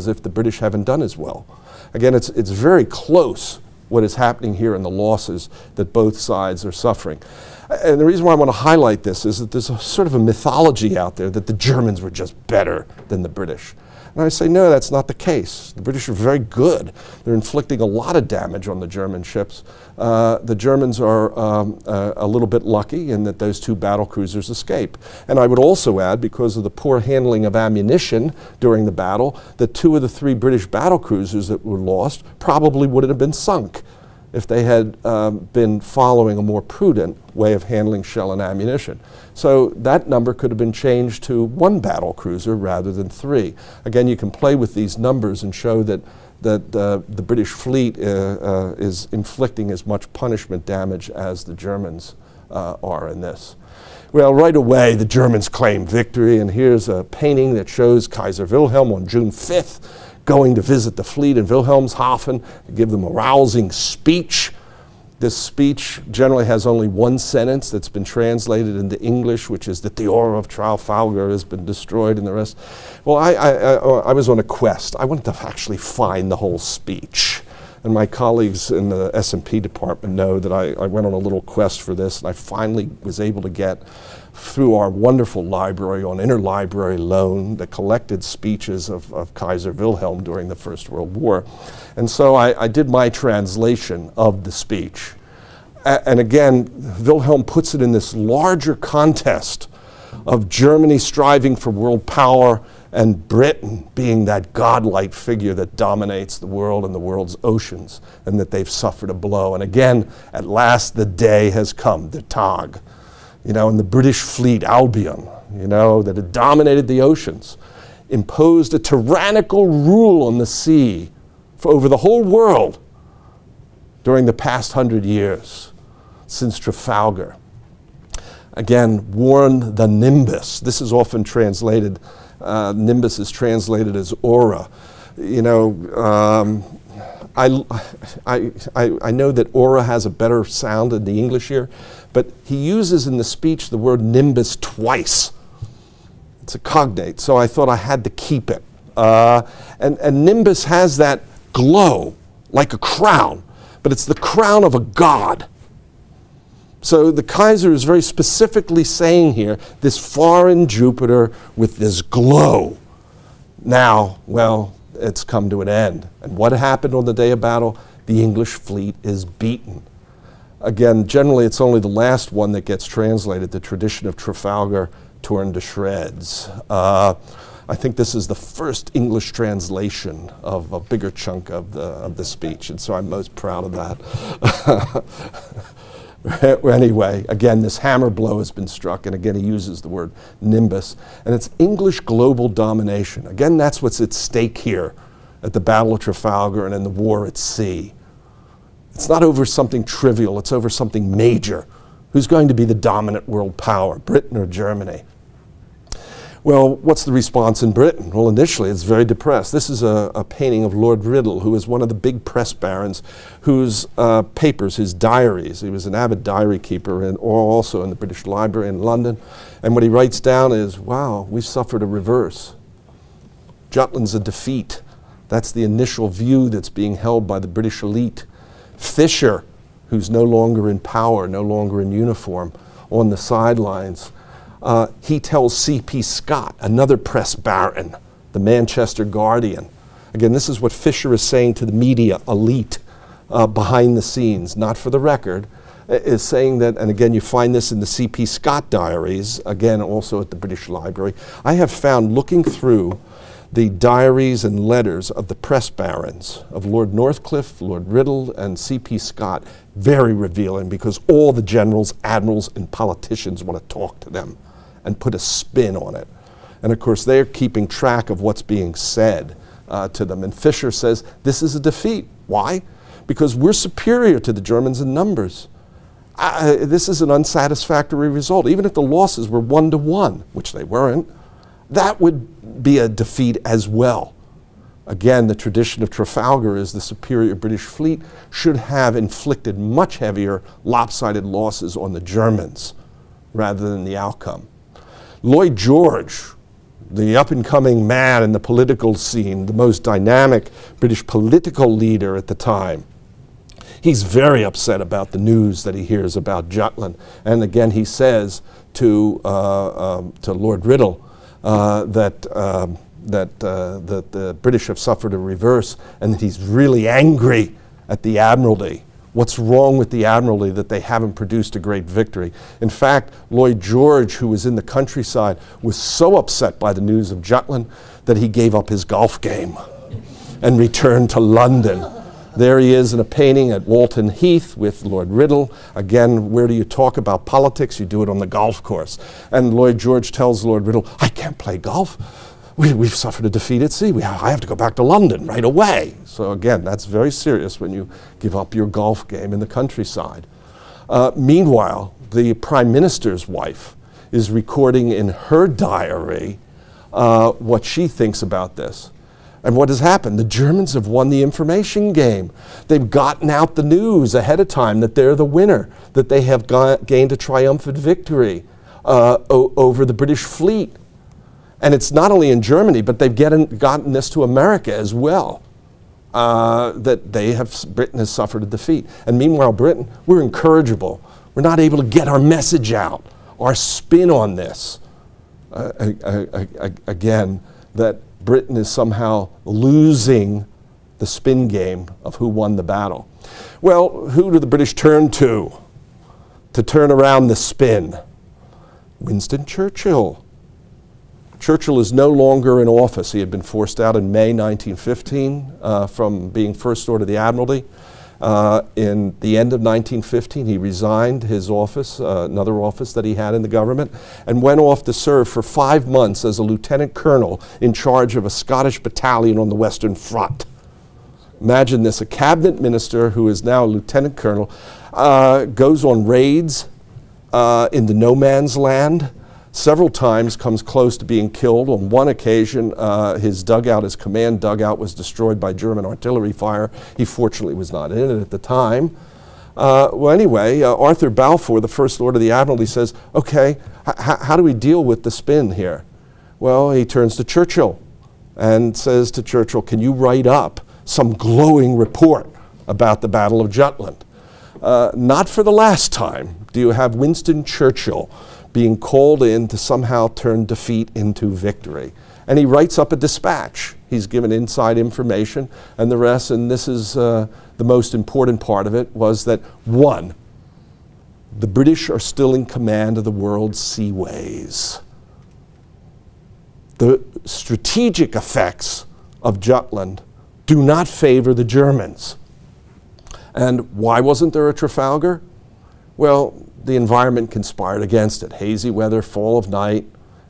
if the British haven't done as well. Again, it's very close what is happening here and the losses that both sides are suffering. And the reason why I want to highlight this is that there's a sort of a mythology out there that the Germans were just better than the British. And I say, no, that's not the case. The British are very good. They're inflicting a lot of damage on the German ships. The Germans are a little bit lucky in that those 2 battle cruisers escape. And I would also add, because of the poor handling of ammunition during the battle, that 2 of the 3 British battle cruisers that were lost probably wouldn't have been sunk if they had been following a more prudent way of handling shell and ammunition. So that number could have been changed to 1 battle cruiser rather than 3. Again, you can play with these numbers and show that the British fleet is inflicting as much punishment damage as the Germans are in this. Well, right away, the Germans claim victory, and here's a painting that shows Kaiser Wilhelm on June 5th going to visit the fleet in Wilhelmshaven to give them a rousing speech. This speech generally has only 1 sentence that's been translated into English, which is that the Order of Trafalgar has been destroyed and the rest. Well, I was on a quest. I wanted to actually find the whole speech. And my colleagues in the S&P department know that I went on a little quest for this, and I finally was able to get, through our wonderful library on interlibrary loan, the collected speeches of Kaiser Wilhelm during the First World War. And so I did my translation of the speech. And again, Wilhelm puts it in this larger contest of Germany striving for world power and Britain being that godlike figure that dominates the world and the world's oceans, and that they've suffered a blow. And again, at last the day has come, the Tag. You know, and the British fleet, Albion, you know, that had dominated the oceans, imposed a tyrannical rule on the sea over the whole world during the past 100 years, since Trafalgar. Again, worn the nimbus. This is often translated, nimbus is translated as aura. You know, I know that aura has a better sound in the English here, but he uses in the speech the word nimbus twice. It's a cognate, so I thought I had to keep it. And nimbus has that glow, like a crown, but it's the crown of a god. So the Kaiser is very specifically saying here, this foreign Jupiter with this glow. Now, well, it's come to an end. And what happened on the day of battle? The English fleet is beaten. Again, generally it's only the last one that gets translated, the tradition of Trafalgar torn to shreds. I think this is the first English translation of a bigger chunk of the speech, and so I'm most proud of that. Anyway, again, this hammer blow has been struck, and again he uses the word nimbus, and it's English global domination. Again, that's what's at stake here at the Battle of Trafalgar and in the war at sea. It's not over something trivial, it's over something major. Who's going to be the dominant world power, Britain or Germany? Well, what's the response in Britain? Well, initially it's very depressed. This is a painting of Lord Riddle, who is one of the big press barons whose papers, his diaries, he was an avid diary keeper, and also in the British Library in London. And what he writes down is, wow, we've suffered a reverse. Jutland's a defeat. That's the initial view that's being held by the British elite. Fisher, who's no longer in power, no longer in uniform, on the sidelines. He tells C.P. Scott, another press baron, the Manchester Guardian. Again, this is what Fisher is saying to the media elite behind the scenes, not for the record, is saying that, and again, you find this in the C.P. Scott diaries, again, also at the British Library. I have found, looking through the diaries and letters of the press barons of Lord Northcliffe, Lord Riddle, and C.P. Scott, very revealing, because all the generals, admirals, and politicians want to talk to them and put a spin on it. And of course, they're keeping track of what's being said to them. And Fisher says, this is a defeat. Why? Because we're superior to the Germans in numbers. This is an unsatisfactory result. Even if the losses were 1-to-1, which they weren't, that would be a defeat as well. Again, the tradition of Trafalgar is the superior British fleet should have inflicted much heavier lopsided losses on the Germans rather than the outcome. Lloyd George, the up-and-coming man in the political scene, the most dynamic British political leader at the time, He's very upset about the news that he hears about Jutland. And again, he says to Lord Riddle that the British have suffered a reverse and that he's really angry at the Admiralty. What's wrong with the Admiralty that they haven't produced a great victory? In fact, Lloyd George, who was in the countryside, was so upset by the news of Jutland that he gave up his golf game and returned to London. There he is in a painting at Walton Heath with Lord Riddle. Again, where do you talk about politics? You do it on the golf course. And Lloyd George tells Lord Riddle, I can't play golf. We've suffered a defeat at sea. I have to go back to London right away. So again, that's very serious when you give up your golf game in the countryside. Meanwhile, the Prime Minister's wife is recording in her diary what she thinks about this. And what has happened? The Germans have won the information game. They've gotten out the news ahead of time that they're the winner, that they have gained a triumphant victory over the British fleet. And it's not only in Germany, but they've gotten this to America as well, that Britain has suffered a defeat. And meanwhile, Britain, we're incorrigible. We're not able to get our message out, our spin on this. Again, that Britain is somehow losing the spin game of who won the battle. Well, who do the British turn to turn around the spin? Winston Churchill. Churchill is no longer in office. He had been forced out in May 1915 from being First Lord of the Admiralty. In the end of 1915, he resigned his office, another office that he had in the government, and went off to serve for 5 months as a lieutenant colonel in charge of a Scottish battalion on the Western Front. Imagine this, a cabinet minister who is now a lieutenant colonel, goes on raids into no man's land, several times comes close to being killed. On one occasion, his dugout, his command dugout, was destroyed by German artillery fire. He fortunately was not in it at the time. Well, anyway, Arthur Balfour, the First Lord of the Admiralty, says, okay, how do we deal with the spin here? Well, he turns to Churchill and says to Churchill, can you write up some glowing report about the Battle of Jutland? Not for the last time do you have Winston Churchill being called in to somehow turn defeat into victory. And he writes up a dispatch. He's given inside information and the rest, and this is the most important part of it, was that, one, the British are still in command of the world's seaways. The strategic effects of Jutland do not favor the Germans. And why wasn't there a Trafalgar? Well, the environment conspired against it. Hazy weather, fall of night,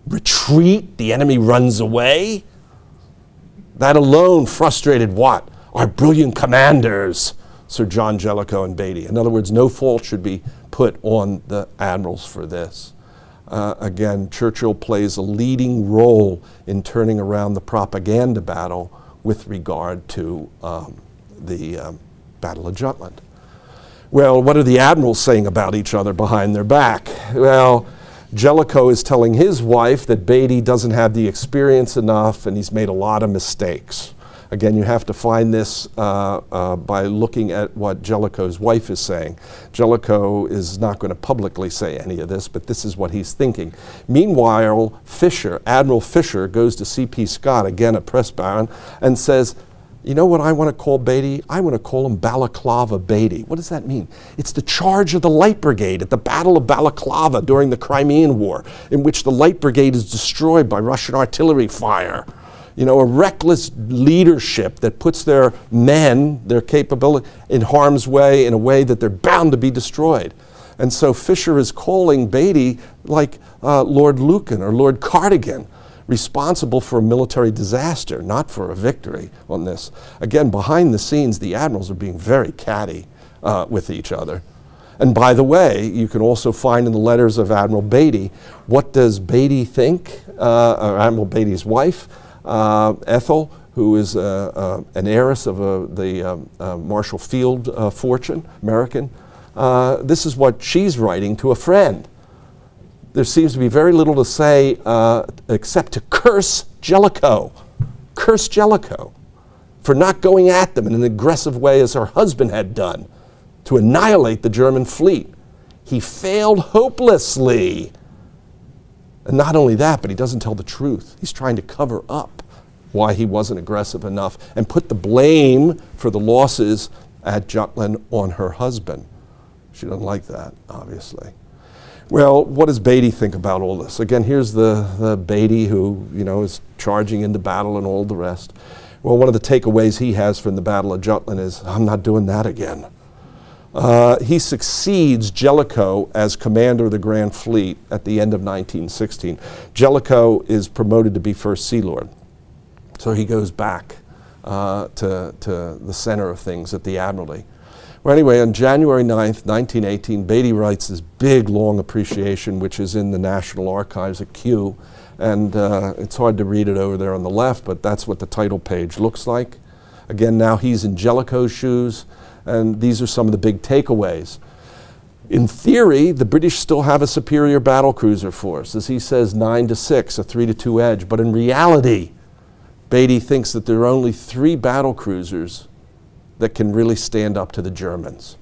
retreat, the enemy runs away. That alone frustrated what? Our brilliant commanders, Sir John Jellicoe and Beatty. In other words, no fault should be put on the admirals for this. Again, Churchill plays a leading role in turning around the propaganda battle with regard to the Battle of Jutland. Well, what are the admirals saying about each other behind their back? Well, Jellicoe is telling his wife that Beatty doesn't have the experience enough and he's made a lot of mistakes. Again, you have to find this by looking at what Jellicoe's wife is saying. Jellicoe is not going to publicly say any of this, but this is what he's thinking. Meanwhile, Fisher, Admiral Fisher, goes to C.P. Scott, again a press baron, and says, you know what I want to call Beatty? I want to call him Balaclava Beatty. What does that mean? It's the charge of the Light Brigade at the Battle of Balaclava during the Crimean War, in which the Light Brigade is destroyed by Russian artillery fire. You know, a reckless leadership that puts their men, their capability, in harm's way in a way that they're bound to be destroyed. And so Fisher is calling Beatty like Lord Lucan or Lord Cardigan, responsible for a military disaster, not for a victory on this. Again, behind the scenes, the admirals are being very catty with each other. And by the way, you can also find in the letters of Admiral Beatty, what does Beatty think, or Admiral Beatty's wife, Ethel, who is an heiress of the Marshall Field fortune, American. This is what she's writing to a friend. There seems to be very little to say except to curse Jellicoe for not going at them in an aggressive way as her husband had done to annihilate the German fleet. He failed hopelessly. And not only that, but he doesn't tell the truth. He's trying to cover up why he wasn't aggressive enough and put the blame for the losses at Jutland on her husband. She doesn't like that, obviously. Well, what does Beatty think about all this? Again, here's the Beatty who, you know, is charging into battle and all the rest. Well, one of the takeaways he has from the Battle of Jutland is, I'm not doing that again. He succeeds Jellicoe as commander of the Grand Fleet at the end of 1916. Jellicoe is promoted to be First Sea Lord. So he goes back to the center of things at the Admiralty. Well, anyway, on January 9th, 1918, Beatty writes this big, long appreciation, which is in the National Archives at Kew. And it's hard to read it over there on the left, but that's what the title page looks like. Again, now he's in Jellicoe's shoes, and these are some of the big takeaways. In theory, the British still have a superior battlecruiser force. As he says, 9-6, a 3-2 edge. But in reality, Beatty thinks that there are only 3 battlecruisers that can really stand up to the Germans.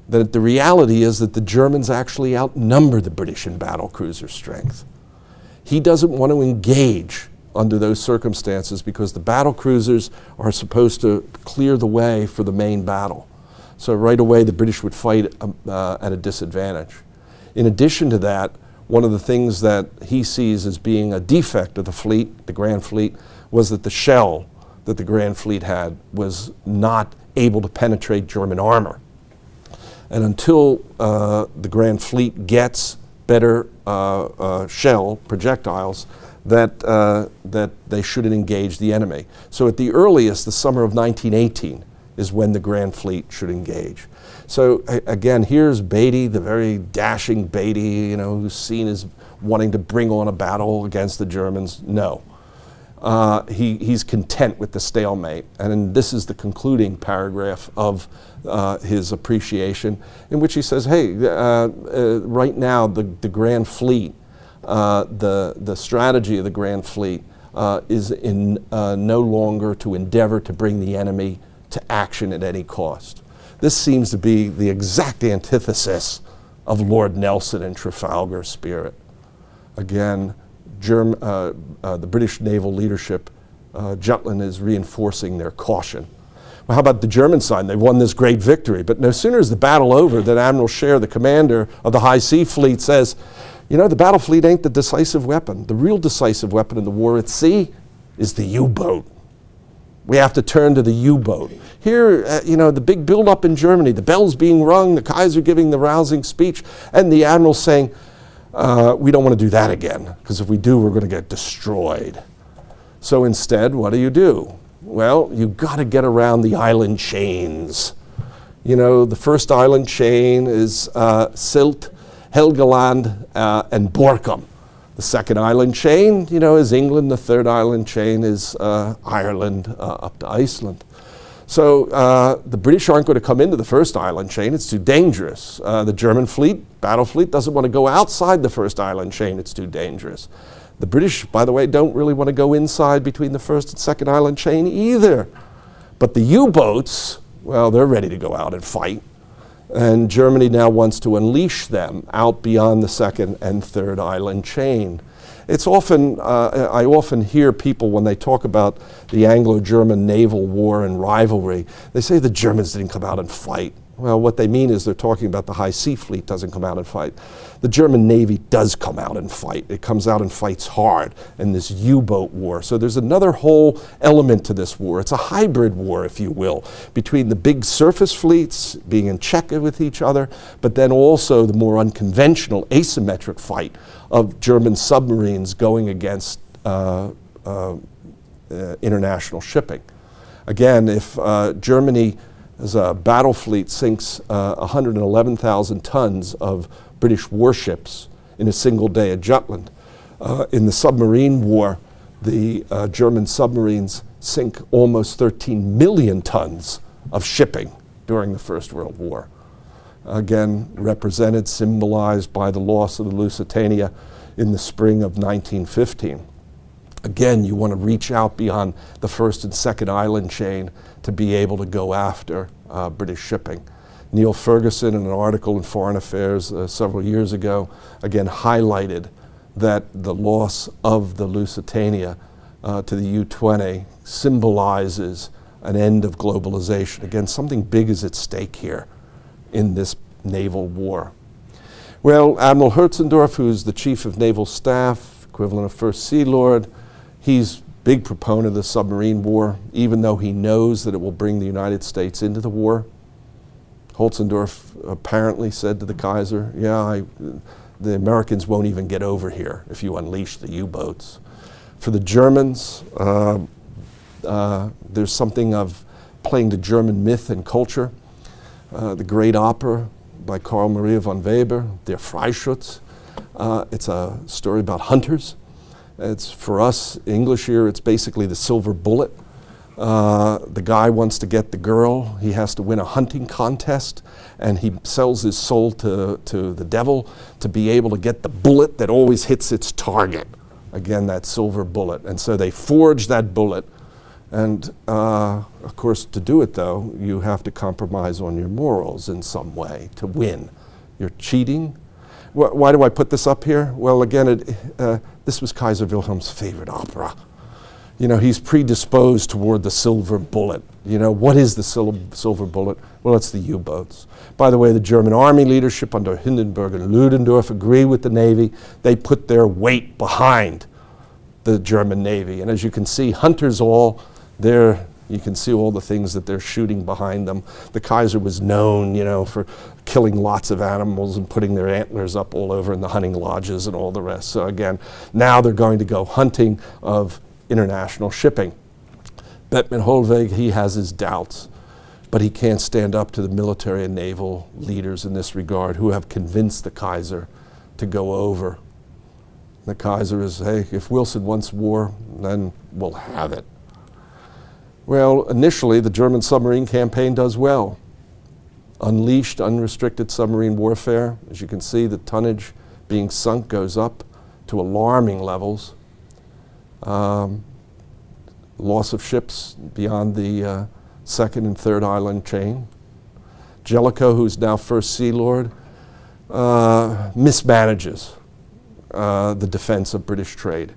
That the reality is that the Germans actually outnumber the British in battlecruiser strength. He doesn't want to engage under those circumstances because the battlecruisers are supposed to clear the way for the main battle. So right away the British would fight at a disadvantage. In addition to that, one of the things that he sees as being a defect of the fleet, the Grand Fleet, was that the shell that the Grand Fleet had was not able to penetrate German armor. And until the Grand Fleet gets better shell projectiles, that they shouldn't engage the enemy. So at the earliest, the summer of 1918 is when the Grand Fleet should engage. So again, here's Beatty, the very dashing Beatty, you know, who's seen as wanting to bring on a battle against the Germans. No. He's content with the stalemate. And this is the concluding paragraph of his appreciation, in which he says, hey, right now the Grand Fleet, the strategy of the Grand Fleet is no longer to endeavor to bring the enemy to action at any cost. This seems to be the exact antithesis of Lord Nelson and Trafalgar's spirit. Again, the British naval leadership, Jutland is reinforcing their caution. Well, how about the German side? They won this great victory, but no sooner is the battle over than Admiral Scheer, the commander of the High Sea Fleet, says, you know, the battle fleet ain't the decisive weapon. The real decisive weapon in the war at sea is the U-boat. We have to turn to the U-boat. Here, you know, the big build-up in Germany, the bells being rung, the Kaiser giving the rousing speech, and the Admiral saying, we don't want to do that again, because if we do, we're going to get destroyed. So instead, what do? Well, you've got to get around the island chains. You know, the first island chain is Sylt, Helgoland, and Borkum. The second island chain, you know, is England. The third island chain is Ireland up to Iceland. So the British aren't going to come into the first island chain. It's too dangerous. The German fleet, battle fleet, doesn't want to go outside the first island chain. It's too dangerous. The British, by the way, don't really want to go inside between the first and second island chain either. But the U-boats, well, they're ready to go out and fight. And Germany now wants to unleash them out beyond the second and third island chain. It's often, I often hear people when they talk about the Anglo-German naval war and rivalry, they say the Germans didn't come out and fight. Well, what they mean is they're talking about the High Sea Fleet doesn't come out and fight. The German Navy does come out and fight. It comes out and fights hard in this U-boat war. So there's another whole element to this war. It's a hybrid war, if you will, between the big surface fleets being in check with each other, but then also the more unconventional asymmetric fight of German submarines going against international shipping. Again, if Germany as a battle fleet sinks 111,000 tons of British warships in a single day at Jutland. In the submarine war, the German submarines sink almost 13 million tons of shipping during the First World War. Again, represented, symbolized by the loss of the Lusitania in the spring of 1915. Again, you want to reach out beyond the first and second island chain to be able to go after British shipping. Neil Ferguson, in an article in Foreign Affairs several years ago, again highlighted that the loss of the Lusitania to the U-20 symbolizes an end of globalization. Again, something big is at stake here in this naval war. Well, Admiral Hertzendorf, who's the Chief of Naval Staff, equivalent of First Sea Lord, he's big proponent of the submarine war, even though he knows that it will bring the United States into the war. Hertzendorf apparently said to the Kaiser, yeah, the Americans won't even get over here if you unleash the U-boats. For the Germans, there's something of playing the German myth and culture. The great opera by Karl Maria von Weber, Der Freischütz. It's a story about hunters. It's, for us, English here, it's basically the silver bullet. The guy wants to get the girl. He has to win a hunting contest, and he sells his soul to the devil to be able to get the bullet that always hits its target. Again, that silver bullet. And so they forge that bullet. And of course, to do it, though, you have to compromise on your morals in some way to win. You're cheating. Why do I put this up here? Well, again, this was Kaiser Wilhelm's favorite opera. You know, he's predisposed toward the silver bullet. You know, what is the silver bullet? Well, it's the U-boats. By the way, the German army leadership under Hindenburg and Ludendorff agree with the Navy. They put their weight behind the German Navy. And as you can see, hunters all, you can see all the things that they're shooting behind them. The Kaiser was known, you know, for killing lots of animals and putting their antlers up all over in the hunting lodges and all the rest. So again, now they're going to go hunting of international shipping. Bettman Hollweg, he has his doubts, but he can't stand up to the military and naval leaders in this regard who have convinced the Kaiser to go over. The Kaiser is, hey, if Wilson wants war, then we'll have it. Well, initially, the German submarine campaign does well. Unleashed, unrestricted submarine warfare. As you can see, the tonnage being sunk goes up to alarming levels. Loss of ships beyond the second and third island chain. Jellicoe, who's now First Sea Lord, mismanages the defense of British trade.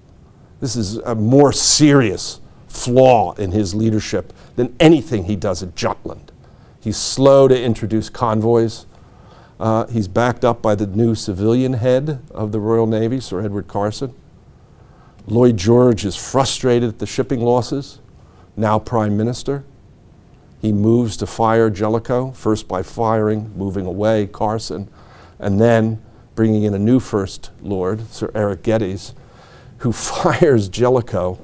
This is a more serious flaw in his leadership than anything he does at Jutland. He's slow to introduce convoys. He's backed up by the new civilian head of the Royal Navy, Sir Edward Carson. Lloyd George is frustrated at the shipping losses, now Prime Minister. He moves to fire Jellicoe, first by firing, moving away Carson, and then bringing in a new First Lord, Sir Eric Geddes, who fires Jellicoe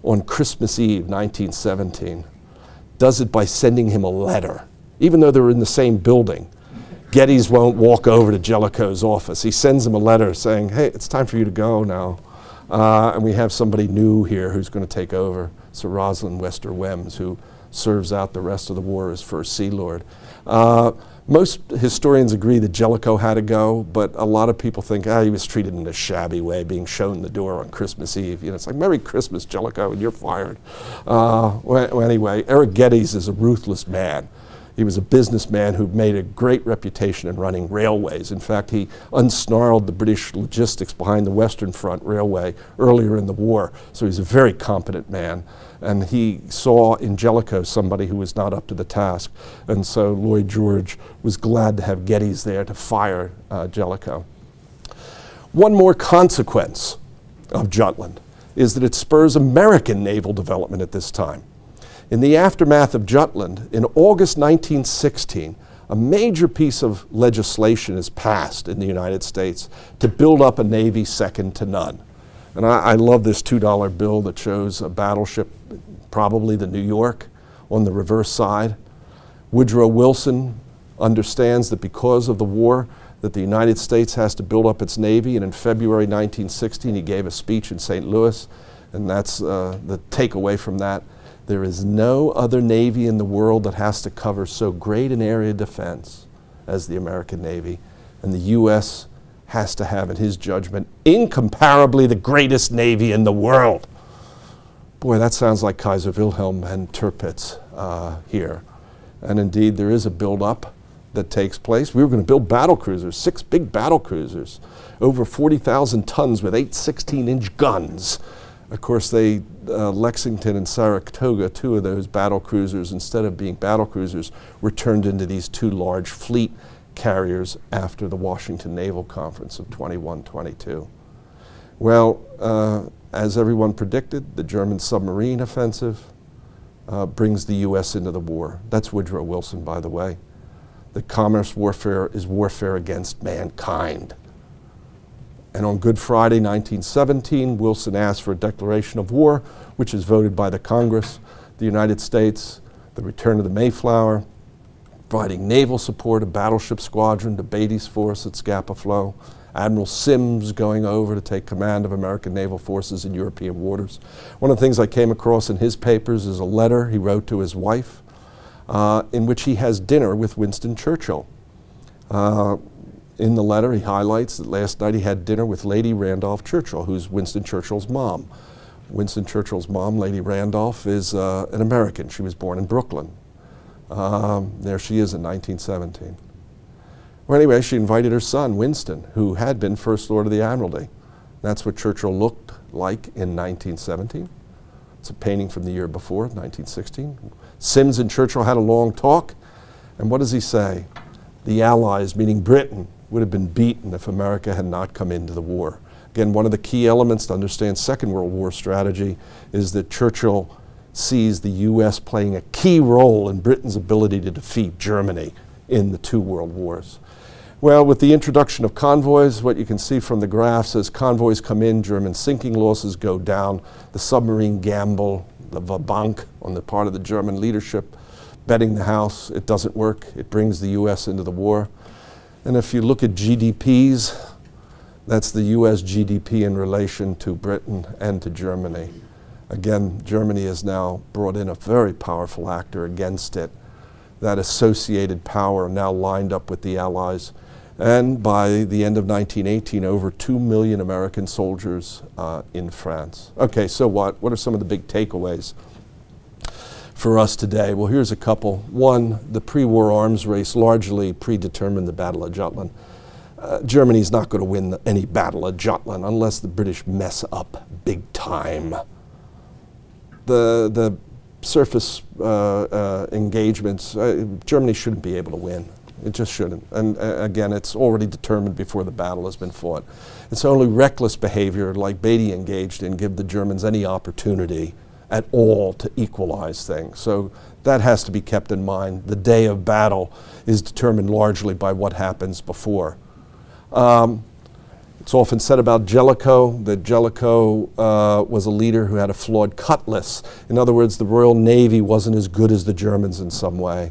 on Christmas Eve, 1917. Does it by sending him a letter. Even though they're in the same building, Geddes won't walk over to Jellicoe's office. He sends him a letter saying, hey, it's time for you to go now. And we have somebody new here who's going to take over, Sir Rosalind Wester Wems, who serves out the rest of the war as First Sea Lord. Most historians agree that Jellicoe had to go, but a lot of people think, he was treated in a shabby way, being shown the door on Christmas Eve. You know, it's like, Merry Christmas, Jellicoe, and you're fired. Well, anyway, Eric Geddes is a ruthless man. He was a businessman who made a great reputation in running railways. In fact, he unsnarled the British logistics behind the Western Front Railway earlier in the war. So he's a very competent man. And he saw in Jellicoe somebody who was not up to the task. And so Lloyd George was glad to have Geddes there to fire Jellicoe. One more consequence of Jutland is that it spurs American naval development at this time. In the aftermath of Jutland, in August 1916, a major piece of legislation is passed in the United States to build up a Navy second to none. And I love this $2 bill that shows a battleship, probably the New York, on the reverse side. Woodrow Wilson understands that because of the war that the United States has to build up its Navy, and in February 1916 he gave a speech in St. Louis, and that's the takeaway from that. There is no other Navy in the world that has to cover so great an area of defense as the American Navy, and the U.S. has to have, in his judgment, incomparably the greatest Navy in the world. Boy, that sounds like Kaiser Wilhelm and Tirpitz here. And indeed, there is a buildup that takes place. We were going to build battle cruisers, 6 big battle cruisers, over 40,000 tons with 8 16-inch guns. Of course, Lexington and Saratoga, 2 of those battle cruisers, instead of being battle cruisers, were turned into these 2 large fleet carriers after the Washington Naval Conference of 21-22. Well, as everyone predicted, the German submarine offensive brings the U.S. into the war. That's Woodrow Wilson, by the way. The commerce warfare is warfare against mankind. And on Good Friday, 1917, Wilson asked for a declaration of war, which is voted by the Congress, the United States, the return of the Mayflower, providing naval support, a battleship squadron to Beatty's force at Scapa Flow, Admiral Sims going over to take command of American naval forces in European waters. One of the things I came across in his papers is a letter he wrote to his wife in which he has dinner with Winston Churchill. In the letter, he highlights that last night he had dinner with Lady Randolph Churchill, who's Winston Churchill's mom. Winston Churchill's mom, Lady Randolph, is an American. She was born in Brooklyn. There she is in 1917. Well, anyway, she invited her son, Winston, who had been First Lord of the Admiralty. That's what Churchill looked like in 1917. It's a painting from the year before, 1916. Sims and Churchill had a long talk, and what does he say? The Allies, meaning Britain, would have been beaten if America had not come into the war. Again, one of the key elements to understand Second World War strategy is that Churchill sees the U.S. playing a key role in Britain's ability to defeat Germany in the 2 world wars. Well, with the introduction of convoys, what you can see from the graphs as convoys come in, German sinking losses go down, the submarine gamble, the va-banque on the part of the German leadership, betting the house, it doesn't work, it brings the U.S. into the war. And if you look at GDPs, that's the U.S. GDP in relation to Britain and to Germany. Again, Germany has now brought in a very powerful actor against it. That associated power now lined up with the Allies. And by the end of 1918, over 2 million American soldiers in France. Okay, so what? What are some of the big takeaways for us today? Well, here's a couple. One, the pre-war arms race largely predetermined the Battle of Jutland. Germany's not going to win any Battle of Jutland unless the British mess up big time. The surface engagements, Germany shouldn't be able to win. It just shouldn't. And again, it's already determined before the battle has been fought. It's only reckless behavior like Beatty engaged in give the Germans any opportunity at all to equalize things. So that has to be kept in mind. The day of battle is determined largely by what happens before. It's often said about Jellicoe that Jellicoe was a leader who had a flawed cutlass. In other words, the Royal Navy wasn't as good as the Germans in some way.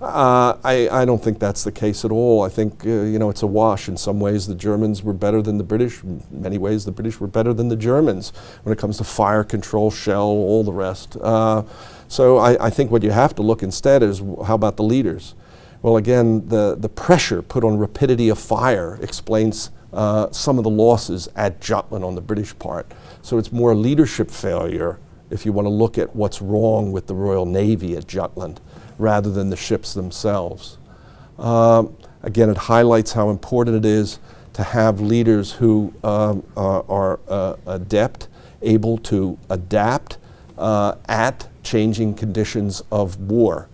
I don't think that's the case at all. I think, you know, it's a wash. In some ways, the Germans were better than the British. In many ways, the British were better than the Germans when it comes to fire control, shell, all the rest. So I think what you have to look instead is, how about the leaders? Well, again, the pressure put on rapidity of fire explains some of the losses at Jutland on the British part. So it's more leadership failure if you want to look at what's wrong with the Royal Navy at Jutland, rather than the ships themselves. Again, it highlights how important it is to have leaders who are adept, able to adapt at changing conditions of war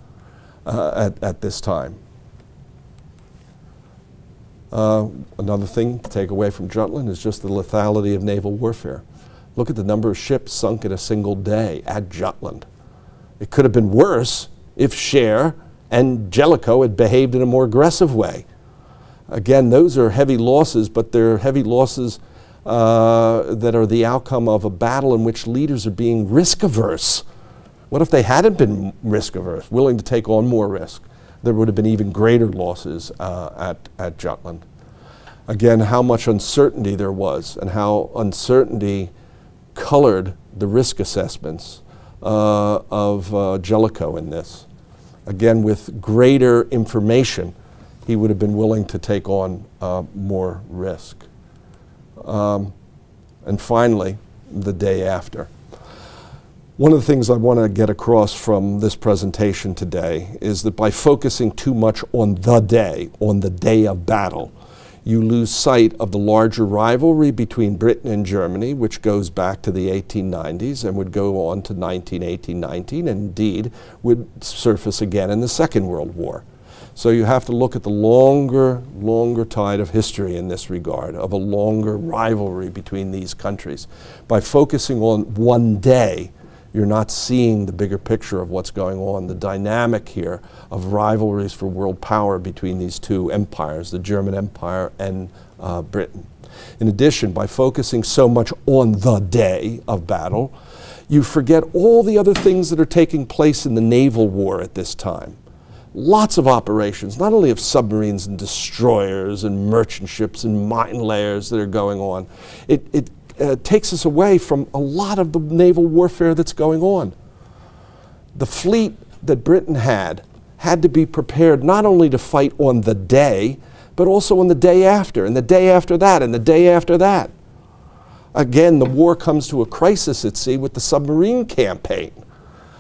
at this time. Another thing to take away from Jutland is just the lethality of naval warfare. Look at the number of ships sunk in a single day at Jutland. It could have been worse if Scheer and Jellicoe had behaved in a more aggressive way. Again, those are heavy losses, but they're heavy losses that are the outcome of a battle in which leaders are being risk-averse. What if they hadn't been risk-averse, willing to take on more risk? There would have been even greater losses at Jutland. Again, how much uncertainty there was, and how uncertainty colored the risk assessments of Jellicoe in this. Again, with greater information, he would have been willing to take on more risk. And finally, the day after. One of the things I want to get across from this presentation today is that by focusing too much on the day of battle, you lose sight of the larger rivalry between Britain and Germany, which goes back to the 1890s and would go on to 1918-19, and indeed would surface again in the Second World War. So you have to look at the longer tide of history in this regard, of a longer rivalry between these countries. By focusing on one day, you're not seeing the bigger picture of what's going on, the dynamic here of rivalries for world power between these two empires, the German Empire and Britain. In addition, by focusing so much on the day of battle, you forget all the other things that are taking place in the naval war at this time. Lots of operations, not only of submarines and destroyers and merchant ships and mine layers that are going on. It takes us away from a lot of the naval warfare that's going on. The fleet that Britain had to be prepared not only to fight on the day, but also on the day after, and the day after that, and the day after that. Again, the war comes to a crisis at sea with the submarine campaign.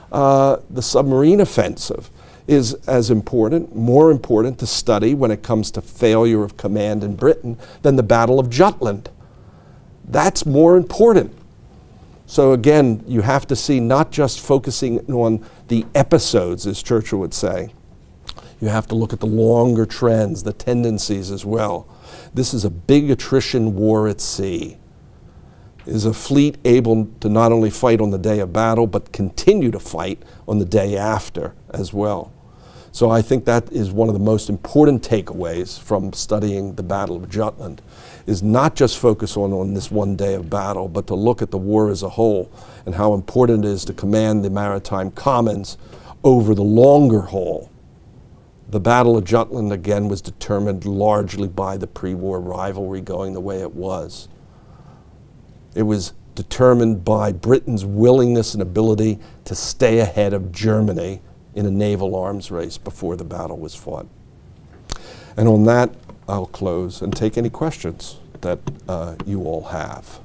The submarine offensive is as important, more important to study when it comes to failure of command in Britain than the Battle of Jutland. That's more important. So again, you have to see not just focusing on the episodes, as Churchill would say. You have to look at the longer trends, the tendencies as well. This is a big attrition war at sea. Is a fleet able to not only fight on the day of battle, but continue to fight on the day after as well? So I think that is one of the most important takeaways from studying the Battle of Jutland, is not just focus on this one day of battle, but to look at the war as a whole and how important it is to command the maritime commons over the longer haul. The Battle of Jutland, again, was determined largely by the pre-war rivalry going the way it was. It was determined by Britain's willingness and ability to stay ahead of Germany in a naval arms race before the battle was fought. And on that, I'll close and take any questions that you all have.